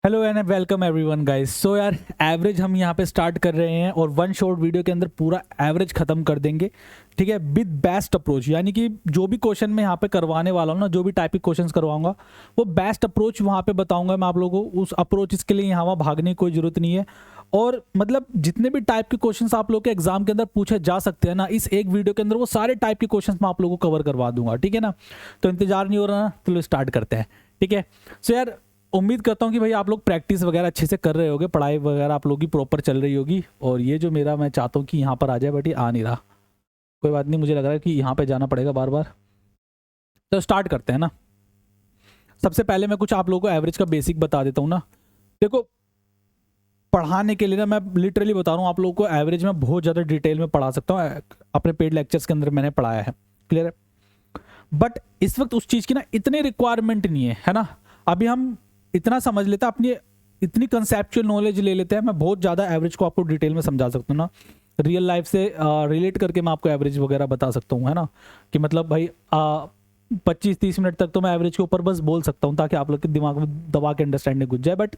Hello and welcome everyone guys. So यार average हम यहाँ पे स्टार्ट कर रहे हैं और वन शॉर्ट वीडियो के अंदर पूरा एवरेज खत्म कर देंगे, ठीक है, विद बेस्ट अप्रोच। यानी कि जो भी क्वेश्चन मैं यहाँ पे करवाने वाला हूँ ना, जो भी टाइपिक क्वेश्चंस करवाऊंगा वो बेस्ट अप्रोच वहाँ पे बताऊंगा मैं आप लोगों को। उस अप्रोच इसके लिए यहाँ वहाँ भागने की कोई जरूरत नहीं है। और मतलब जितने भी टाइप के क्वेश्चंस आप लोग के एग्जाम के अंदर पूछे जा सकते हैं ना, इस एक वीडियो के अंदर वो सारे टाइप के क्वेश्चंस मैं आप लोगों को कवर करवा दूंगा, ठीक है ना। तो इंतजार नहीं हो रहा ना, तो स्टार्ट करते हैं, ठीक है। सो यार उम्मीद करता हूँ कि भाई आप लोग प्रैक्टिस वगैरह अच्छे से कर रहे होगे, पढ़ाई वगैरह आप लोग की प्रॉपर चल रही होगी। और ये जो मेरा मैं चाहता हूँ कि यहाँ पर आ जाए, बट ये आ नहीं रहा। कोई बात नहीं, मुझे लग रहा है कि यहाँ पे जाना पड़ेगा बार बार। तो स्टार्ट करते हैं ना। सबसे पहले मैं कुछ आप लोगों को एवरेज का बेसिक बता देता हूँ ना। देखो, पढ़ाने के लिए ना मैं लिटरली बता रहा हूँ आप लोगों को, एवरेज में बहुत ज़्यादा डिटेल में पढ़ा सकता हूँ। अपने पेड लेक्चर्स के अंदर मैंने पढ़ाया है, क्लियर है। बट इस वक्त उस चीज़ की ना इतनी रिक्वायरमेंट नहीं है ना। अभी हम इतना समझ लेते हैं, अपनी इतनी कंसेप्चुअल नॉलेज ले लेते हैं। मैं बहुत ज़्यादा एवरेज को आपको डिटेल में समझा सकता हूँ ना, रियल लाइफ से रिलेट करके मैं आपको एवरेज वगैरह बता सकता हूँ, है ना। कि मतलब भाई 25-30 मिनट तक तो मैं एवरेज के ऊपर बस बोल सकता हूँ, ताकि आप लोग के दिमाग में दबा के अंडरस्टैंडिंग घुस जाए। बट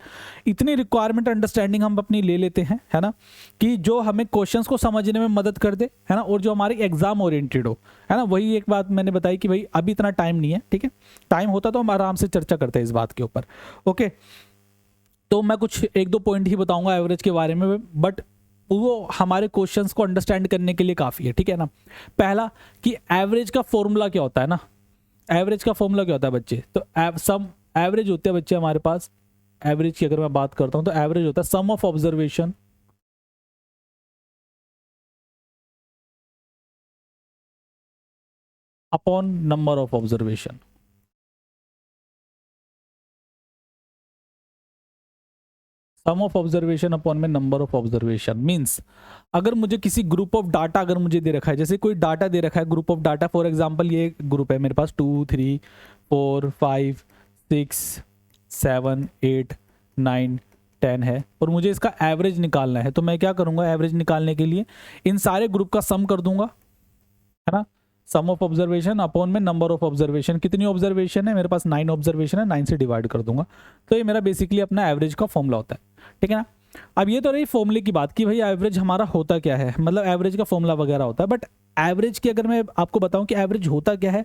इतनी रिक्वायरमेंट अंडरस्टैंडिंग हम अपनी ले लेते हैं, है ना, कि जो हमें क्वेश्चंस को समझने में मदद कर दे, है ना, और जो हमारी एग्जाम ओरिएंटेड हो, है ना। वही एक बात मैंने बताई कि भाई अभी इतना टाइम नहीं है, ठीक है। टाइम होता तो हम आराम से चर्चा करते हैं इस बात के ऊपर, ओके। तो मैं कुछ एक दो पॉइंट ही बताऊंगा एवरेज के बारे में, बट वो हमारे क्वेश्चंस को अंडरस्टैंड करने के लिए काफ़ी है, ठीक है ना। पहला कि एवरेज का फॉर्मूला क्या होता है ना। एवरेज का फॉर्मूला क्या होता है बच्चे, तो सम एवरेज होते हैं बच्चे हमारे पास। एवरेज की अगर मैं बात करता हूं तो एवरेज होता है sum of observation upon number of observation. Sum of observation upon में नंबर ऑफ ऑब्जर्वेशन मींस, अगर मुझे किसी ग्रुप ऑफ डाटा अगर मुझे दे रखा है, जैसे कोई डाटा दे रखा है, group of data, for example ये ग्रुप है मेरे पास 2 3 4 5 6 7 8 9 10 है, और मुझे इसका एवरेज निकालना है। तो मैं क्या करूंगा, एवरेज निकालने के लिए इन सारे ग्रुप का सम कर दूंगा, है ना। सम ऑफ ऑब्जर्वेशन अपॉन में नंबर ऑफ ऑब्जर्वेशन। कितनी ऑब्जर्वेशन है मेरे पास, 9 ऑब्जर्वेशन है, 9 से डिवाइड कर दूंगा। तो ये मेरा बेसिकली अपना एवरेज का फॉर्मूला होता है, ठीक है ना। अब ये तो रही फॉर्मूले की बात कि भाई एवरेज हमारा होता क्या है, मतलब एवरेज का फॉर्मूला वगैरह होता है। बट एवरेज की अगर मैं आपको बताऊं कि एवरेज होता क्या है,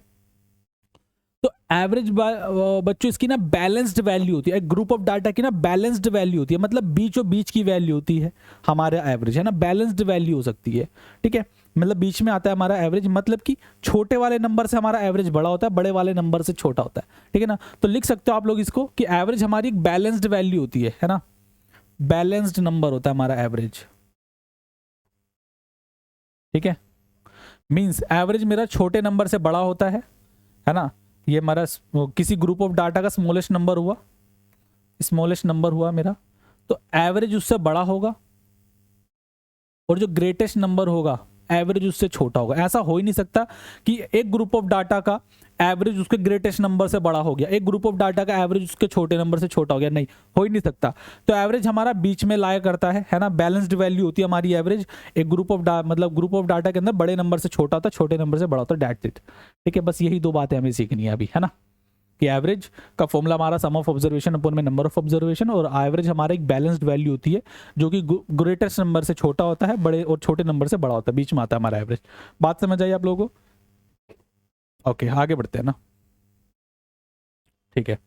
तो एवरेज बच्चों इसकी ना बैलेंस्ड वैल्यू होती है। एक ग्रुप ऑफ डाटा की ना बैलेंस्ड वैल्यू होती है, मतलब बीचों बीच की वैल्यू होती है हमारा एवरेज, है ना। बैलेंस्ड वैल्यू हो सकती है, ठीक है। मतलब बीच में आता है हमारा एवरेज, मतलब कि छोटे वाले नंबर से हमारा एवरेज बड़ा होता है, बड़े वाले नंबर से छोटा होता है, ठीक है ना। तो लिख सकते हो आप लोग इसको कि एवरेज हमारी एक बैलेंस्ड वैल्यू होती है ना। बैलेंस्ड नंबर होता है हमारा एवरेज, ठीक है। मींस एवरेज मेरा छोटे नंबर से बड़ा होता है ना। ये हमारा किसी ग्रुप ऑफ डाटा का स्मॉलेस्ट नंबर हुआ, स्मॉलेस्ट नंबर हुआ मेरा, तो एवरेज उससे बड़ा होगा, और जो ग्रेटेस्ट नंबर होगा एवरेज उससे छोटा होगा। ऐसा हो ही नहीं सकता कि एक ग्रुप ऑफ डाटा का एवरेज उसके ग्रेटेस्ट नंबर से बड़ा हो गया, एक ग्रुप ऑफ डाटा का एवरेज उसके छोटे नंबर से छोटा हो गया, नहीं, हो ही नहीं सकता। तो एवरेज हमारा बीच में लाया करता है ना। बैलेंस्ड वैल्यू होती है हमारी एवरेज। एक ग्रुप ऑफ मतलब ग्रुप ऑफ डाटा के अंदर बड़े नंबर से छोटा होता है, छोटे नंबर से बड़ा होता है, दैट्स इट, ठीक है। बस यही दो बातें हमें सीखनी है अभी, है ना। कि एवरेज का फॉर्मूला हमारा सम ऑफ ऑब्जर्वेशन अपॉन में नंबर ऑफ ऑब्जर्वेशन, और एवरेज हमारा एक बैलेंस्ड वैल्यू होती है जो कि ग्रेटेस्ट नंबर से छोटा होता है, बड़े और छोटे नंबर से बड़ा होता है, बीच में आता है हमारा एवरेज। बात समझ आई आप लोगों को? ओके, आगे बढ़ते हैं ना, ठीक है।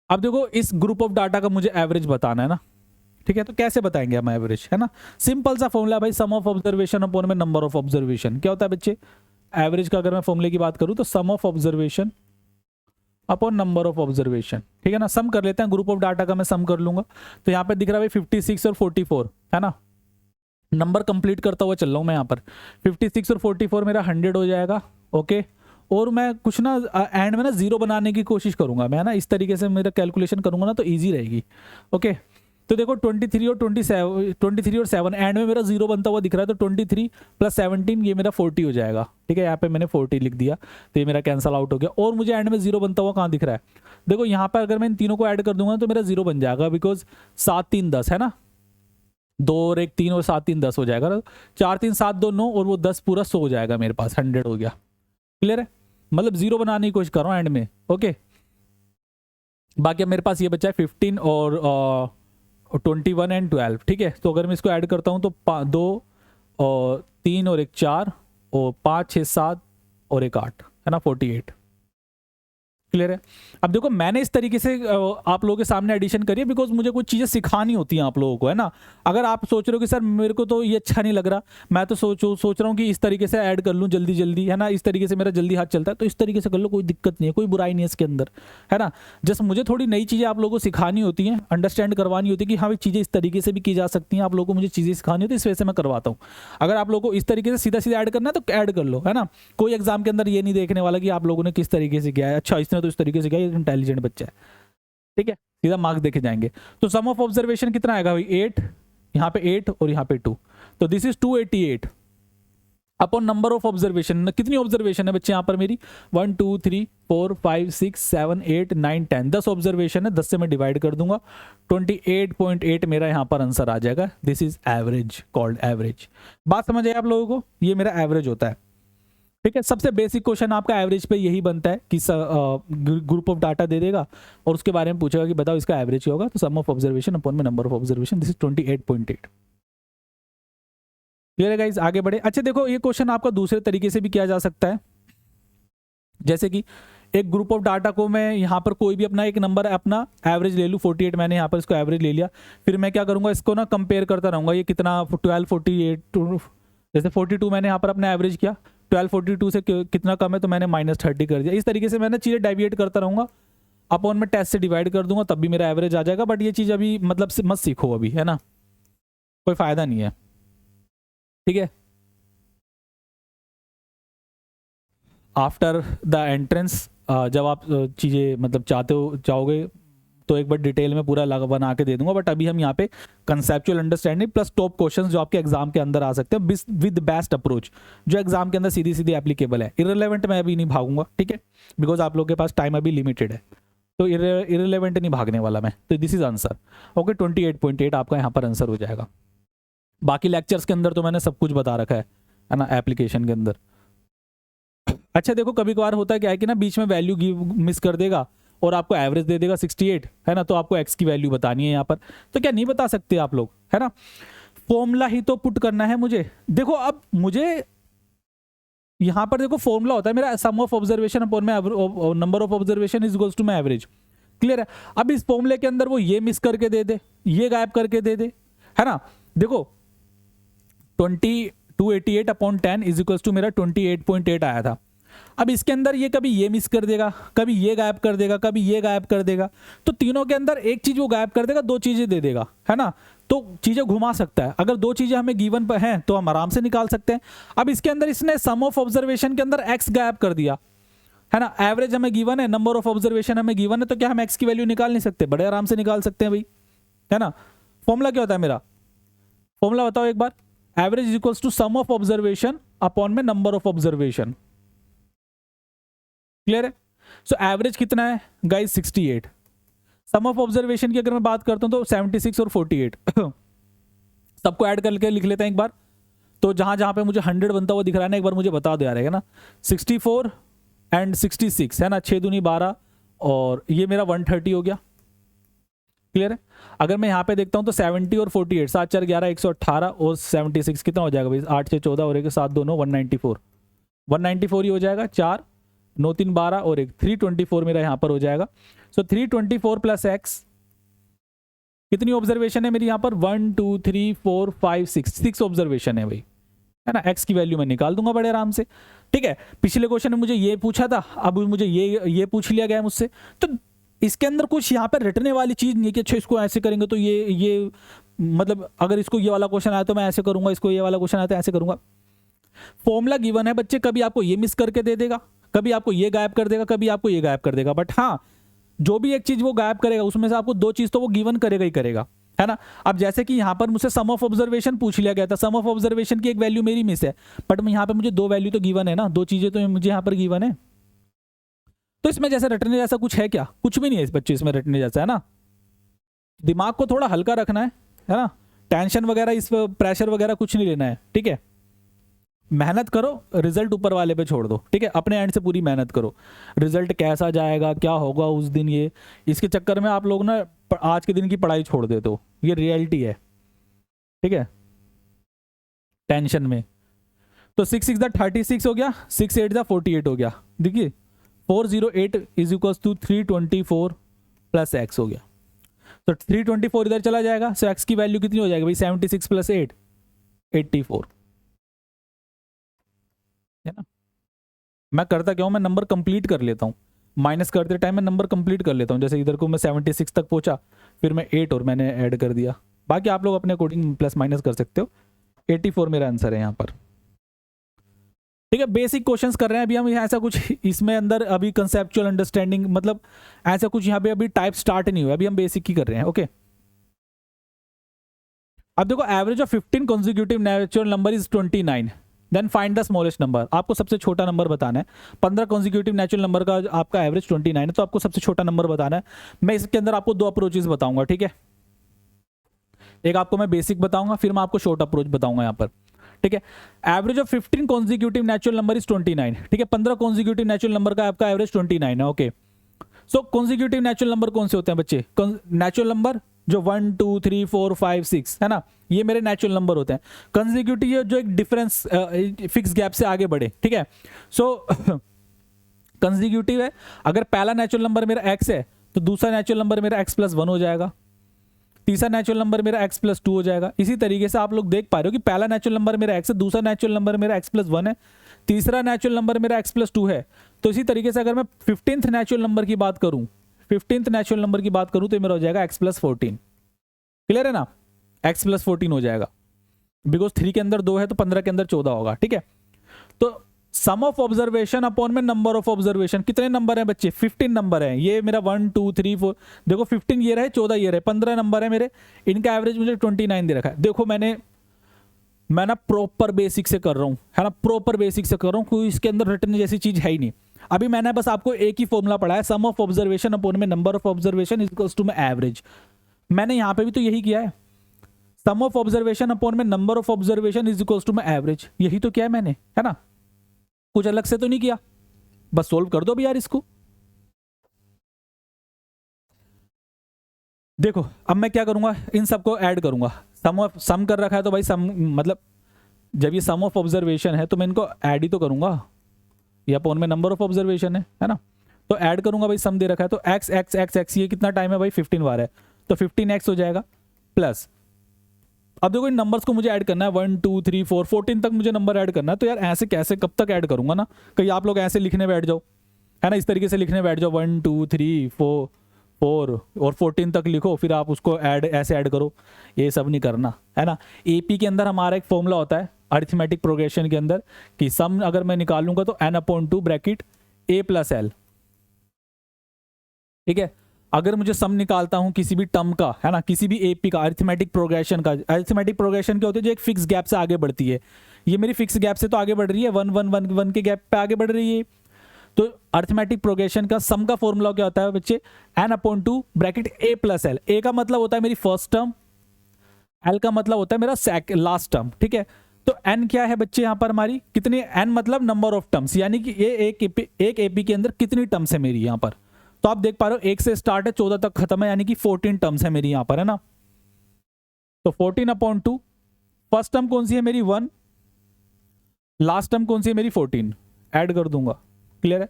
अब देखो, इस ग्रुप ऑफ डाटा का मुझे एवरेज बताना है ना, ठीक है। तो कैसे बताएंगे हम एवरेज, है ना। सिंपल सा फॉर्मूला भाई, सम ऑफ ऑब्जर्वेशन अपॉन में नंबर ऑफ ऑब्जर्वेशन। क्या होता है बच्चे, एवरेज का अगर मैं फॉर्मूले की बात करूं तो sum of observation upon number of observation, ठीक है ना। सम कर लेते हैं, ग्रुप ऑफ डाटा का मैं सम कर लूंगा। तो यहाँ पे दिख रहा है 56 और 44, है ना। नंबर कंप्लीट करता हुआ चल रहा हूँ मैं यहाँ पर। 56 और 44 मेरा 100 हो जाएगा, ओके। और मैं कुछ ना एंड में ना जीरो बनाने की कोशिश करूंगा मैं, है ना। इस तरीके से मेरा कैलकुलेशन करूंगा ना तो ईजी रहेगी, ओके। तो देखो 23 और 7 एंड में मेरा जीरो बनता हुआ दिख रहा है, तो 23 प्लस 17 ये मेरा 40 हो जाएगा, ठीक है। यहाँ पे मैंने 40 लिख दिया, तो ये मेरा कैंसल आउट हो गया। और मुझे एंड में जीरो बनता हुआ कहाँ दिख रहा है, देखो यहाँ पर अगर मैं इन तीनों को ऐड कर दूंगा तो मेरा जीरो बन जाएगा, बिकॉज 7 3 10 है ना। 2 और 1 3 और 7 3 10 हो जाएगा, 4 3 7 2 9 और वो 10 पूरा 100 हो जाएगा मेरे पास, 100 हो गया, क्लियर है। मतलब जीरो बनाने की कोशिश कर रहा हूँ एंड में, ओके। बाकी अब मेरे पास ये बचा है 15 और 21 एंड 12, ठीक है। तो अगर मैं इसको ऐड करता हूँ तो 2 और 3 और 1 4 और 5 6 7 और 1 8, है ना, 48। क्लियर है। अब देखो मैंने इस तरीके से आप लोगों के सामने एडिशन करी है बिकॉज मुझे कुछ चीज़ें सिखानी होती हैं आप लोगों को, है ना। अगर आप सोच रहे हो कि सर मेरे को तो ये अच्छा नहीं लग रहा, मैं तो सोच रहा हूँ कि इस तरीके से ऐड कर लूँ जल्दी जल्दी, है ना, इस तरीके से मेरा जल्दी हाथ चलता है, तो इस तरीके से कर लो, कोई दिक्कत नहीं है, कोई बुराई नहीं है इसके अंदर, है ना। जस्ट मुझे थोड़ी नई चीज़ें आप लोगों को सिखानी होती हैं, अंडरस्टैंड करवानी होती है कि हाँ चीज़ें इस तरीके से भी की जा सकती हैं, आप लोगों को मुझे चीज़ें सिखानी होती है, इस वजह से मैं करवाता हूँ। अगर आप लोगों को इस तरीके से सीधा सीधा ऐड करना है तो ऐड कर लो, है ना। कोई एग्जाम के अंदर ये नहीं देखने वाला कि आप लोगों ने किस तरीके से किया है, अच्छा इसने तो इस तरीके से किया, ये इंटेलिजेंट बच्चा है, ठीक है, सीधा मार्क्स देखे जाएंगे। तो सम ऑफ ऑब्जर्वेशन कितना आएगा भाई, 8, यहाँ पे 8 और यहाँ पे 2, तो this is 288 upon number of observation. कितनी ऑब्जर्वेशन है बच्चे यहाँ पर मेरी, 1 2 3 4 5 6 7 8 9 10, 10 ऑब्जर्वेशन है, 10 से मैं डिवाइड कर दूंगा, 28.8 मेरा यहाँ पर आंसर आ जाएगा। This is average, called average. बात समझ आई आप लोगों को, ये मेरा एवरेज होता है, ठीक है। सबसे बेसिक क्वेश्चन आपका एवरेज पे यही बनता है कि ग्रुप ऑफ डाटा दे देगा और उसके बारे में पूछेगा कि बताओ इसका एवरेज क्या होगा, तो सम ऑफ ऑब्जर्वेशन अपॉन में number of observation, this is 28.8। Clear है गाइस, आगे बढ़े। अच्छा देखो ये क्वेश्चन आपका दूसरे तरीके से भी किया जा सकता है, जैसे कि एक ग्रुप ऑफ डाटा को मैं यहाँ पर कोई भी अपना एक नंबर अपना एवरेज ले लूँ, 48 मैंने यहाँ पर इसको एवरेज ले लिया, फिर मैं क्या करूँगा, इसको ना कंपेयर करता रहूँगा, ये कितना 12 48, जैसे 42 मैंने यहाँ पर अपना एवरेज किया, 12 42 से कितना कम है तो मैंने -30 कर दिया। इस तरीके से मैंने चीज़ें डेविएट करता रहूँगा, अपॉन में टेस्ट से डिवाइड कर दूंगा, तब भी मेरा एवरेज आ जाएगा। बट ये चीज़ अभी मतलब मत सीखो अभी, है ना, कोई फायदा नहीं है, ठीक है। आफ्टर द एंट्रेंस जब आप चीज़ें मतलब चाहोगे तो एक बार डिटेल में पूरा लगा बना के दे दूंगा, बट अभी हम यहाँ पे conceptual understanding plus top questions जो आपके एग्जाम के अंदर आ सकते हैं विद बेस्ट अप्रोच, जो एग्जाम के अंदर सीधी सीधी एप्लीकेबल है। इररिलेवेंट मैं अभी नहीं भागूंगा, ठीक है, बिकॉज आप लोग के पास टाइम अभी लिमिटेड है, तो इररिलेवेंट नहीं भागने वाला मैं। तो दिस इज आंसर, ओके, 28.8 आपका यहाँ पर आंसर हो जाएगा। बाकी लेक्चर्स के अंदर तो मैंने सब कुछ बता रखा है ना, एप्लीकेशन के अंदर। अच्छा देखो कभी कभार होता है क्या है कि ना बीच में वैल्यू मिस कर देगा और आपको एवरेज दे देगा 68, है ना, तो आपको एक्स की वैल्यू बतानी है यहाँ पर, तो क्या नहीं बता सकते आप लोग, है ना। फॉर्मूला ही तो पुट करना है मुझे। देखो अब मुझे यहाँ पर देखो फॉर्मूला होता है मेरा सम ऑफ ऑब्जर्वेशन अपॉन में number of observation is equals to my average, clear है। अब इस फॉर्मूले के अंदर वो ये मिस करके दे दे, ये गायब करके दे दे, है ना। देखो 288 अपॉन 10 इज इक्वल्स टू मेरा 28.8 आया था। अब इसके अंदर ये कभी ये मिस कर देगा, कभी ये गायब कर देगा, कभी ये गायब कर देगा, तो तीनों के अंदर एक चीज वो गायब कर देगा, दो चीजें दे देगा, है ना। तो चीजें घुमा सकता है, अगर दो चीजें हमें गिवन पर हैं तो हम आराम से निकाल सकते हैं। अब इसके अंदर इसने सम ऑफ ऑब्जर्वेशन के अंदर एक्स गायब कर दिया, है ना। एवरेज हमें गिवन है, नंबर ऑफ ऑब्जर्वेशन हमें गिवन है, तो क्या हम एक्स की वैल्यू निकाल नहीं सकते? बड़े आराम से निकाल सकते हैं भाई, है ना। फॉर्मूला क्या होता है मेरा, फॉर्मूला बताओ एक बार, average is equals to sum of observation upon में नंबर ऑफ ऑब्जर्वेशन, क्लियर है। सो एवरेज कितना है गाइस 68, सम ऑफ ऑब्जर्वेशन की अगर मैं बात करता हूं तो 76 और 48 सबको ऐड करके लिख लेते हैं एक बार, तो जहां जहां पे मुझे 100 बनता हुआ दिख रहा है ना, एक बार मुझे बता दो यार, है ना। 64 एंड 66, है ना, 6 दूनी 12 और ये मेरा 130 हो गया, क्लियर है। अगर मैं यहाँ पे देखता हूँ तो 70 और 48, 7 4 11 118 और 76 कितना हो जाएगा भाई, 8 6 14 और 1 7 दोनों 194 ही हो जाएगा, 4 9 3 12 और 1 324 मेरा यहाँ पर हो जाएगा। सो 324 प्लस एक्स, कितनी ऑब्जर्वेशन है मेरी यहाँ पर, 1 2 3 4 5 6 ऑब्जर्वेशन है भाई, है ना। एक्स की वैल्यू मैं निकाल दूंगा बड़े आराम से, ठीक है। पिछले क्वेश्चन में मुझे ये पूछा था, अब मुझे ये पूछ लिया गया मुझसे, तो इसके अंदर कुछ यहाँ पर रटने वाली चीज नहीं है कि अच्छा इसको ऐसे करेंगे तो ये मतलब अगर इसको ये वाला क्वेश्चन आया तो मैं ऐसे करूंगा, इसको ये वाला क्वेश्चन आया तो ऐसे करूंगा। फॉर्मूला गिवन है बच्चे, कभी आपको ये मिस करके दे देगा, कभी आपको ये गायब कर देगा, कभी आपको ये गायब कर देगा, बट हाँ जो भी एक चीज वो गायब करेगा उसमें से आपको दो चीज तो वो गिवन करेगा ही करेगा, है ना। अब जैसे कि यहाँ पर मुझसे सम ऑफ ऑब्जर्वेशन पूछ लिया गया था, सम ऑफ ऑब्जर्वेशन की एक वैल्यू मेरी मिस है, बट यहाँ पे मुझे दो वैल्यू तो गिवन है ना, दो चीजें तो मुझे यहाँ पर गिवन है, तो इसमें जैसे रटने जैसा कुछ है क्या, कुछ भी नहीं है इस बच्चे इसमें रटने जैसा, है ना। दिमाग को थोड़ा हल्का रखना है ना, टेंशन वगैरह इस प्रेशर वगैरह कुछ नहीं लेना है, ठीक है। मेहनत करो, रिजल्ट ऊपर वाले पे छोड़ दो, ठीक है। अपने एंड से पूरी मेहनत करो, रिजल्ट कैसा जाएगा क्या होगा उस दिन, ये इसके चक्कर में आप लोग ना आज के दिन की पढ़ाई छोड़ देते हो, ये रियलिटी है, ठीक है, टेंशन में। तो 6 6 36 हो गया, 6 8 48 हो गया। देखिए 408 is equal to 324 plus X हो गया। तो 324 इधर चला जाएगा, सो एक्स की वैल्यू कितनी हो जाएगी भाई, 76 प्लस 8 84, है ना। मैं करता क्या हूँ, मैं नंबर कंप्लीट कर लेता हूँ, माइनस करते टाइम मैं नंबर कंप्लीट कर लेता हूँ। जैसे इधर को मैं 76 तक पहुंचा, फिर मैं 8 और मैंने ऐड कर दिया। बाकी आप लोग अपने अकॉर्डिंग प्लस माइनस कर सकते हो। 84 मेरा आंसर है यहाँ पर, ठीक है। बेसिक क्वेश्चंस कर रहे हैं अभी हम, ऐसा कुछ इसमें अंदर अभी कंसेप्चुअल अंडरस्टैंडिंग मतलब ऐसा कुछ यहाँ पे अभी टाइप स्टार्ट नहीं हुआ, अभी हम बेसिक ही कर रहे हैं, ओके। अब देखो average of 15 consecutive natural number is 29, then find the smallest number. आपको सबसे छोटा नंबर बताना है। 15 कॉन्जिक्यूटिव नेचुरल नंबर का आपका एवरेज 29 है, तो आपको सबसे छोटा नंबर बताना है। मैं इसके अंदर आपको दो अप्रोचेस बताऊंगा, ठीक है। एक आपको मैं बेसिक बताऊंगा, फिर मैं आपको शॉर्ट अप्रोच बताऊंगा यहाँ पर, ठीक है। Average of 15 consecutive natural number is 29, ठीक है। 15 कॉन्जिक्यूटिव नेचुरल नंबर का आपका एवरेज 29 है, ओके। सो कॉन्जिक्यूटिव नेचुरल नंबर कौन से होते हैं बच्चे, नेचुरल नंबर जो 1 2 3 4 5 6 है ना, ये मेरे नेचुरल नंबर होते हैं। कंसेक्यूटिव जो एक डिफरेंस फिक्स गैप से आगे बढ़े, ठीक है। सो कंसेक्यूटिव है, अगर पहला नेचुरल नंबर मेरा x है तो दूसरा नेचुरल नंबर मेरा x + 1 हो जाएगा, तीसरा नेचुरल नंबर मेरा x + 2 हो जाएगा। इसी तरीके से आप लोग देख पा रहे हो कि पहला नेचुरल नंबर मेरा x है, दूसरा नेचुरल नंबर मेरा x + 1 है, तीसरा नेचुरल नंबर मेरा x + 2 है। तो इसी तरीके से अगर मैं 15th नेचुरल नंबर की बात करूं, 15th नेचुरल नंबर की बात करूं तो मेरा हो जाएगा x + 14, क्लियर है ना, x + 14 हो जाएगा, बिकॉज 3 के अंदर 2 है तो 15 के अंदर 14 होगा, ठीक है। तो सम ऑफ ऑब्जर्वेशन अपॉन में नंबर ऑफ ऑब्जर्वेशन, कितने नंबर है बच्चे, 15 नंबर है। ये मेरा 1 2 3 4 देखो 15 ये रहे, 14 ये रहे, 15 नंबर है मेरे, इनका एवरेज मुझे 29 दे रखा है। देखो मैं ना प्रॉपर बेसिक से कर रहा हूं, है ना, प्रॉपर बेसिक से कर रहा हूं, कोई इसके अंदर रिटर्न जैसी चीज है ही नहीं। अभी मैंने बस आपको एक ही फॉर्मूला पढ़ा है, सम ऑफ ऑब्जर्वेशन अपॉन में number of observation equals to में एवरेज। मैंने यहां पे भी तो यही किया है, सम ऑफ ऑब्जर्वेशन अपॉन में number of observation is equals to में एवरेज, यही तो किया है मैंने, है ना, कुछ अलग से तो नहीं किया। बस सोल्व कर दो भी यार इसको। देखो अब मैं क्या करूंगा, इन सबको ऐड करूंगा। सम कर रखा है तो भाई सम मतलब जब ये सम ऑफ ऑब्जर्वेशन है तो मैं इनको ऐड ही तो करूंगा, ये अपॉन में नंबर ऑफ ऑब्जर्वेशन है ना, तो ऐड करूंगा भाई, सम दे रखा है तो एक्स एक्स एक्स एक्स, ये कितना टाइम है भाई 15 बार है, तो 15x हो जाएगा प्लस। अब देखो इन नंबर्स को मुझे ऐड करना है 1 2 3 4 14 तक मुझे नंबर ऐड करना है। तो यार ऐसे कैसे कब तक ऐड करूंगा ना, कहीं आप लोग ऐसे लिखने बैठ जाओ, है ना, इस तरीके से लिखने बैठ जाओ 1 2 3 4 4 और 14 तक लिखो, फिर आप उसको ऐड ऐसे ऐड करो, ये सब नहीं करना, है ना। एपी के अंदर हमारा एक फॉर्मूला होता है अरिथमेटिक प्रोग्रेशन के अंदर कि सम अगर मैं निकालूंगा तो n/2 ब्रैकेट a + l, ठीक है। अगर मुझे सम निकालता हूं किसी भी टर्म का, है ना, किसी भी एपी का, अरिथमेटिक प्रोग्रेशन का, अरिथमेटिक प्रोग्रेशन क्या होती है, जो एक फिक्स गैप से आगे बढ़ती है। ये मेरी फिक्स गैप से तो आगे बढ़ रही है, 1 1 1 1 के गैप पे आगे बढ़ रही है। तो अरिथमेटिक प्रोग्रेशन का सम का फॉर्मूला क्या होता है बच्चे, n/2 bracket a + l। a का मतलब होता है मेरी फर्स्ट टर्म, l का मतलब होता है मेरा लास्ट टर्म, ठीक है। तो n क्या है बच्चे यहाँ पर हमारी, कितनी, n मतलब नंबर ऑफ टर्म्स, यानी कि ये एक एपी के अंदर कितनी टर्म्स है मेरी यहाँ पर। तो आप देख पा रहे हो 1 से स्टार्ट है 14 तक खत्म है, यानी कि 14 टर्म्स है मेरी यहाँ पर, है ना। तो 14/2, फर्स्ट टर्म कौन सी है मेरी 1, लास्ट टर्म कौन सी है मेरी 14, ऐड कर दूंगा, क्लियर है।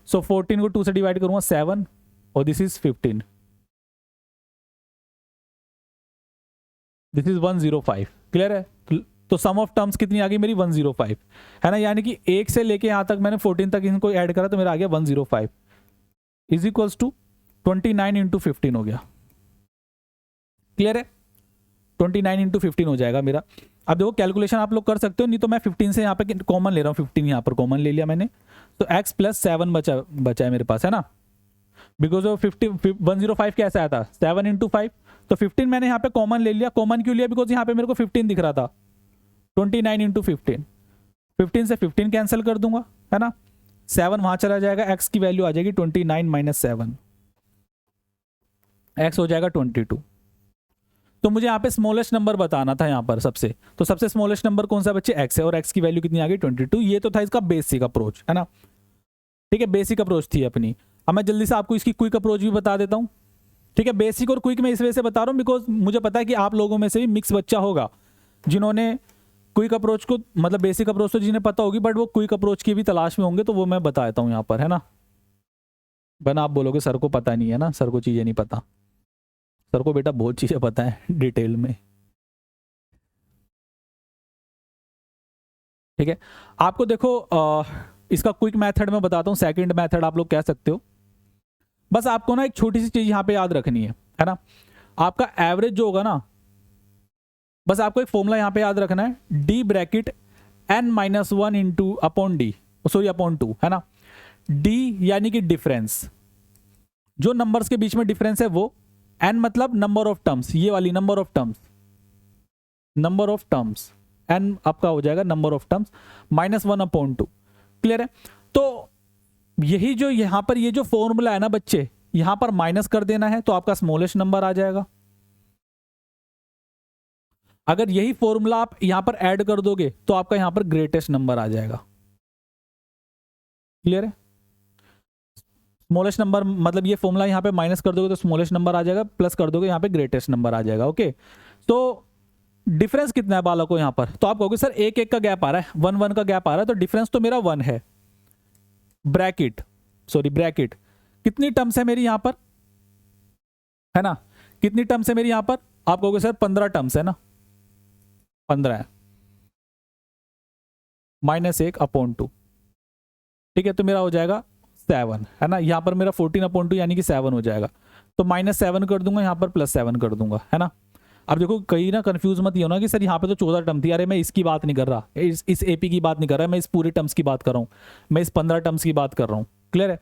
सो 14 को 2 से डिवाइड करूंगा 7 और this is 15, this is 105, clear है। तो सम ऑफ टर्म्स कितनी आ गई मेरी 105, है ना, यानी कि 1 से लेके यहां तक मैंने 14 तक इनको ऐड करा तो मेरा आ गया 105 इज इक्वल्स टू 29 × 15 हो गया, क्लियर है। 29 × 15 हो जाएगा मेरा। अब देखो कैलकुलेशन आप लोग कर सकते हो, नहीं तो मैं 15 से यहाँ पे कॉमन ले रहा हूँ, 15 यहाँ पर कॉमन ले लिया मैंने, तो x + 7 बचा है मेरे पास, है ना, बिकॉज ऑफ 105 कैसे आया था 7 × 5, तो 15 मैंने यहाँ पे कॉमन ले लिया। कॉमन क्यों लिया, बिकॉज यहाँ पे मेरे को 15 दिख रहा था, 29 × 15, 15 से 15 कैंसिल कर दूंगा, है ना, 7 वहां चला जाएगा, x की वैल्यू आ जाएगी 29 - 7, x हो जाएगा 22। तो मुझे यहाँ पे स्मॉलेस्ट नंबर बताना था यहाँ पर सबसे, तो सबसे स्मॉलेस्ट नंबर कौन सा बच्चे, x है, और x की वैल्यू कितनी आ गई 22। ये तो था इसका बेसिक अप्रोच, है ना। ठीक है, बेसिक अप्रोच थी अपनी। अब मैं जल्दी से आपको इसकी क्विक अप्रोच भी बता देता हूँ। ठीक है, बेसिक और क्विक मैं इस वजह से बता रहा हूँ बिकॉज मुझे पता है कि आप लोगों में से भी मिक्स बच्चा होगा जिन्होंने क्विक अप्रोच को, मतलब बेसिक अप्रोच तो जिन्हें पता होगी, बट वो क्विक अप्रोच की भी तलाश में होंगे, तो वो मैं बता देता हूँ यहाँ पर, है ना। वरना आप बोलोगे सर को पता नहीं है ना, सर को चीज़ें नहीं पता। सर को बेटा बहुत चीज़ें पता है डिटेल में। ठीक है, आपको देखो इसका क्विक मेथड मैं बताता हूँ, सेकंड मेथड आप लोग कह सकते हो। बस आपको ना एक छोटी सी चीज़ यहाँ पे याद रखनी है ना। आपका एवरेज जो होगा ना, बस आपको एक फॉर्मूला यहाँ पे याद रखना है, D bracket n-1 into upon D, sorry upon 2, है ना। डी यानी कि डिफरेंस, जो नंबर्स के बीच में डिफरेंस है वो, n मतलब नंबर ऑफ टर्म्स, ये वाली number of terms, number of terms, n आपका हो जाएगा number of terms, -1 upon 2। Clear है। तो यही जो यहां पर ये जो फॉर्मूला है ना बच्चे, यहां पर माइनस कर देना है तो आपका स्मॉलेस्ट नंबर आ जाएगा। अगर यही फॉर्मूला आप यहां पर ऐड कर दोगे तो आपका यहां पर ग्रेटेस्ट नंबर आ जाएगा। क्लियर है। स्मॉलेस्ट नंबर मतलब ये फॉर्मूला यहां पे माइनस कर दोगे तो स्मॉलेस्ट नंबर आ जाएगा, प्लस कर दोगे यहां पे ग्रेटेस्ट नंबर आ जाएगा। ओके, तो डिफरेंस कितना है बालकों यहां पर, तो आप कहोगे सर एक एक का गैप आ रहा है, 1-1 का गैप आ रहा है, तो डिफरेंस तो मेरा 1 है। ब्रैकेट, सॉरी ब्रैकेट, कितनी टर्म्स है मेरी यहां पर, है ना, कितनी टर्म्स है मेरी यहां पर, आप कहोगे सर 15 टर्म्स है ना, 15 है, -1 अपॉन 2। ठीक है, तो मेरा हो जाएगा 7, है ना। यहां पर मेरा 14 अपॉन 2 यानी कि 7 हो जाएगा, तो -7 कर दूंगा, यहां पर +7 कर दूंगा, है ना। अब देखो कहीं ना कंफ्यूज मत ये होना कि सर यहाँ पे तो 14 टर्म थी, अरे मैं इसकी बात नहीं कर रहा, इस एपी की बात नहीं कर रहा, मैं इस पूरे टर्म्स की बात कर रहा हूँ, मैं इस 15 टर्म्स की बात कर रहा हूँ। क्लियर है।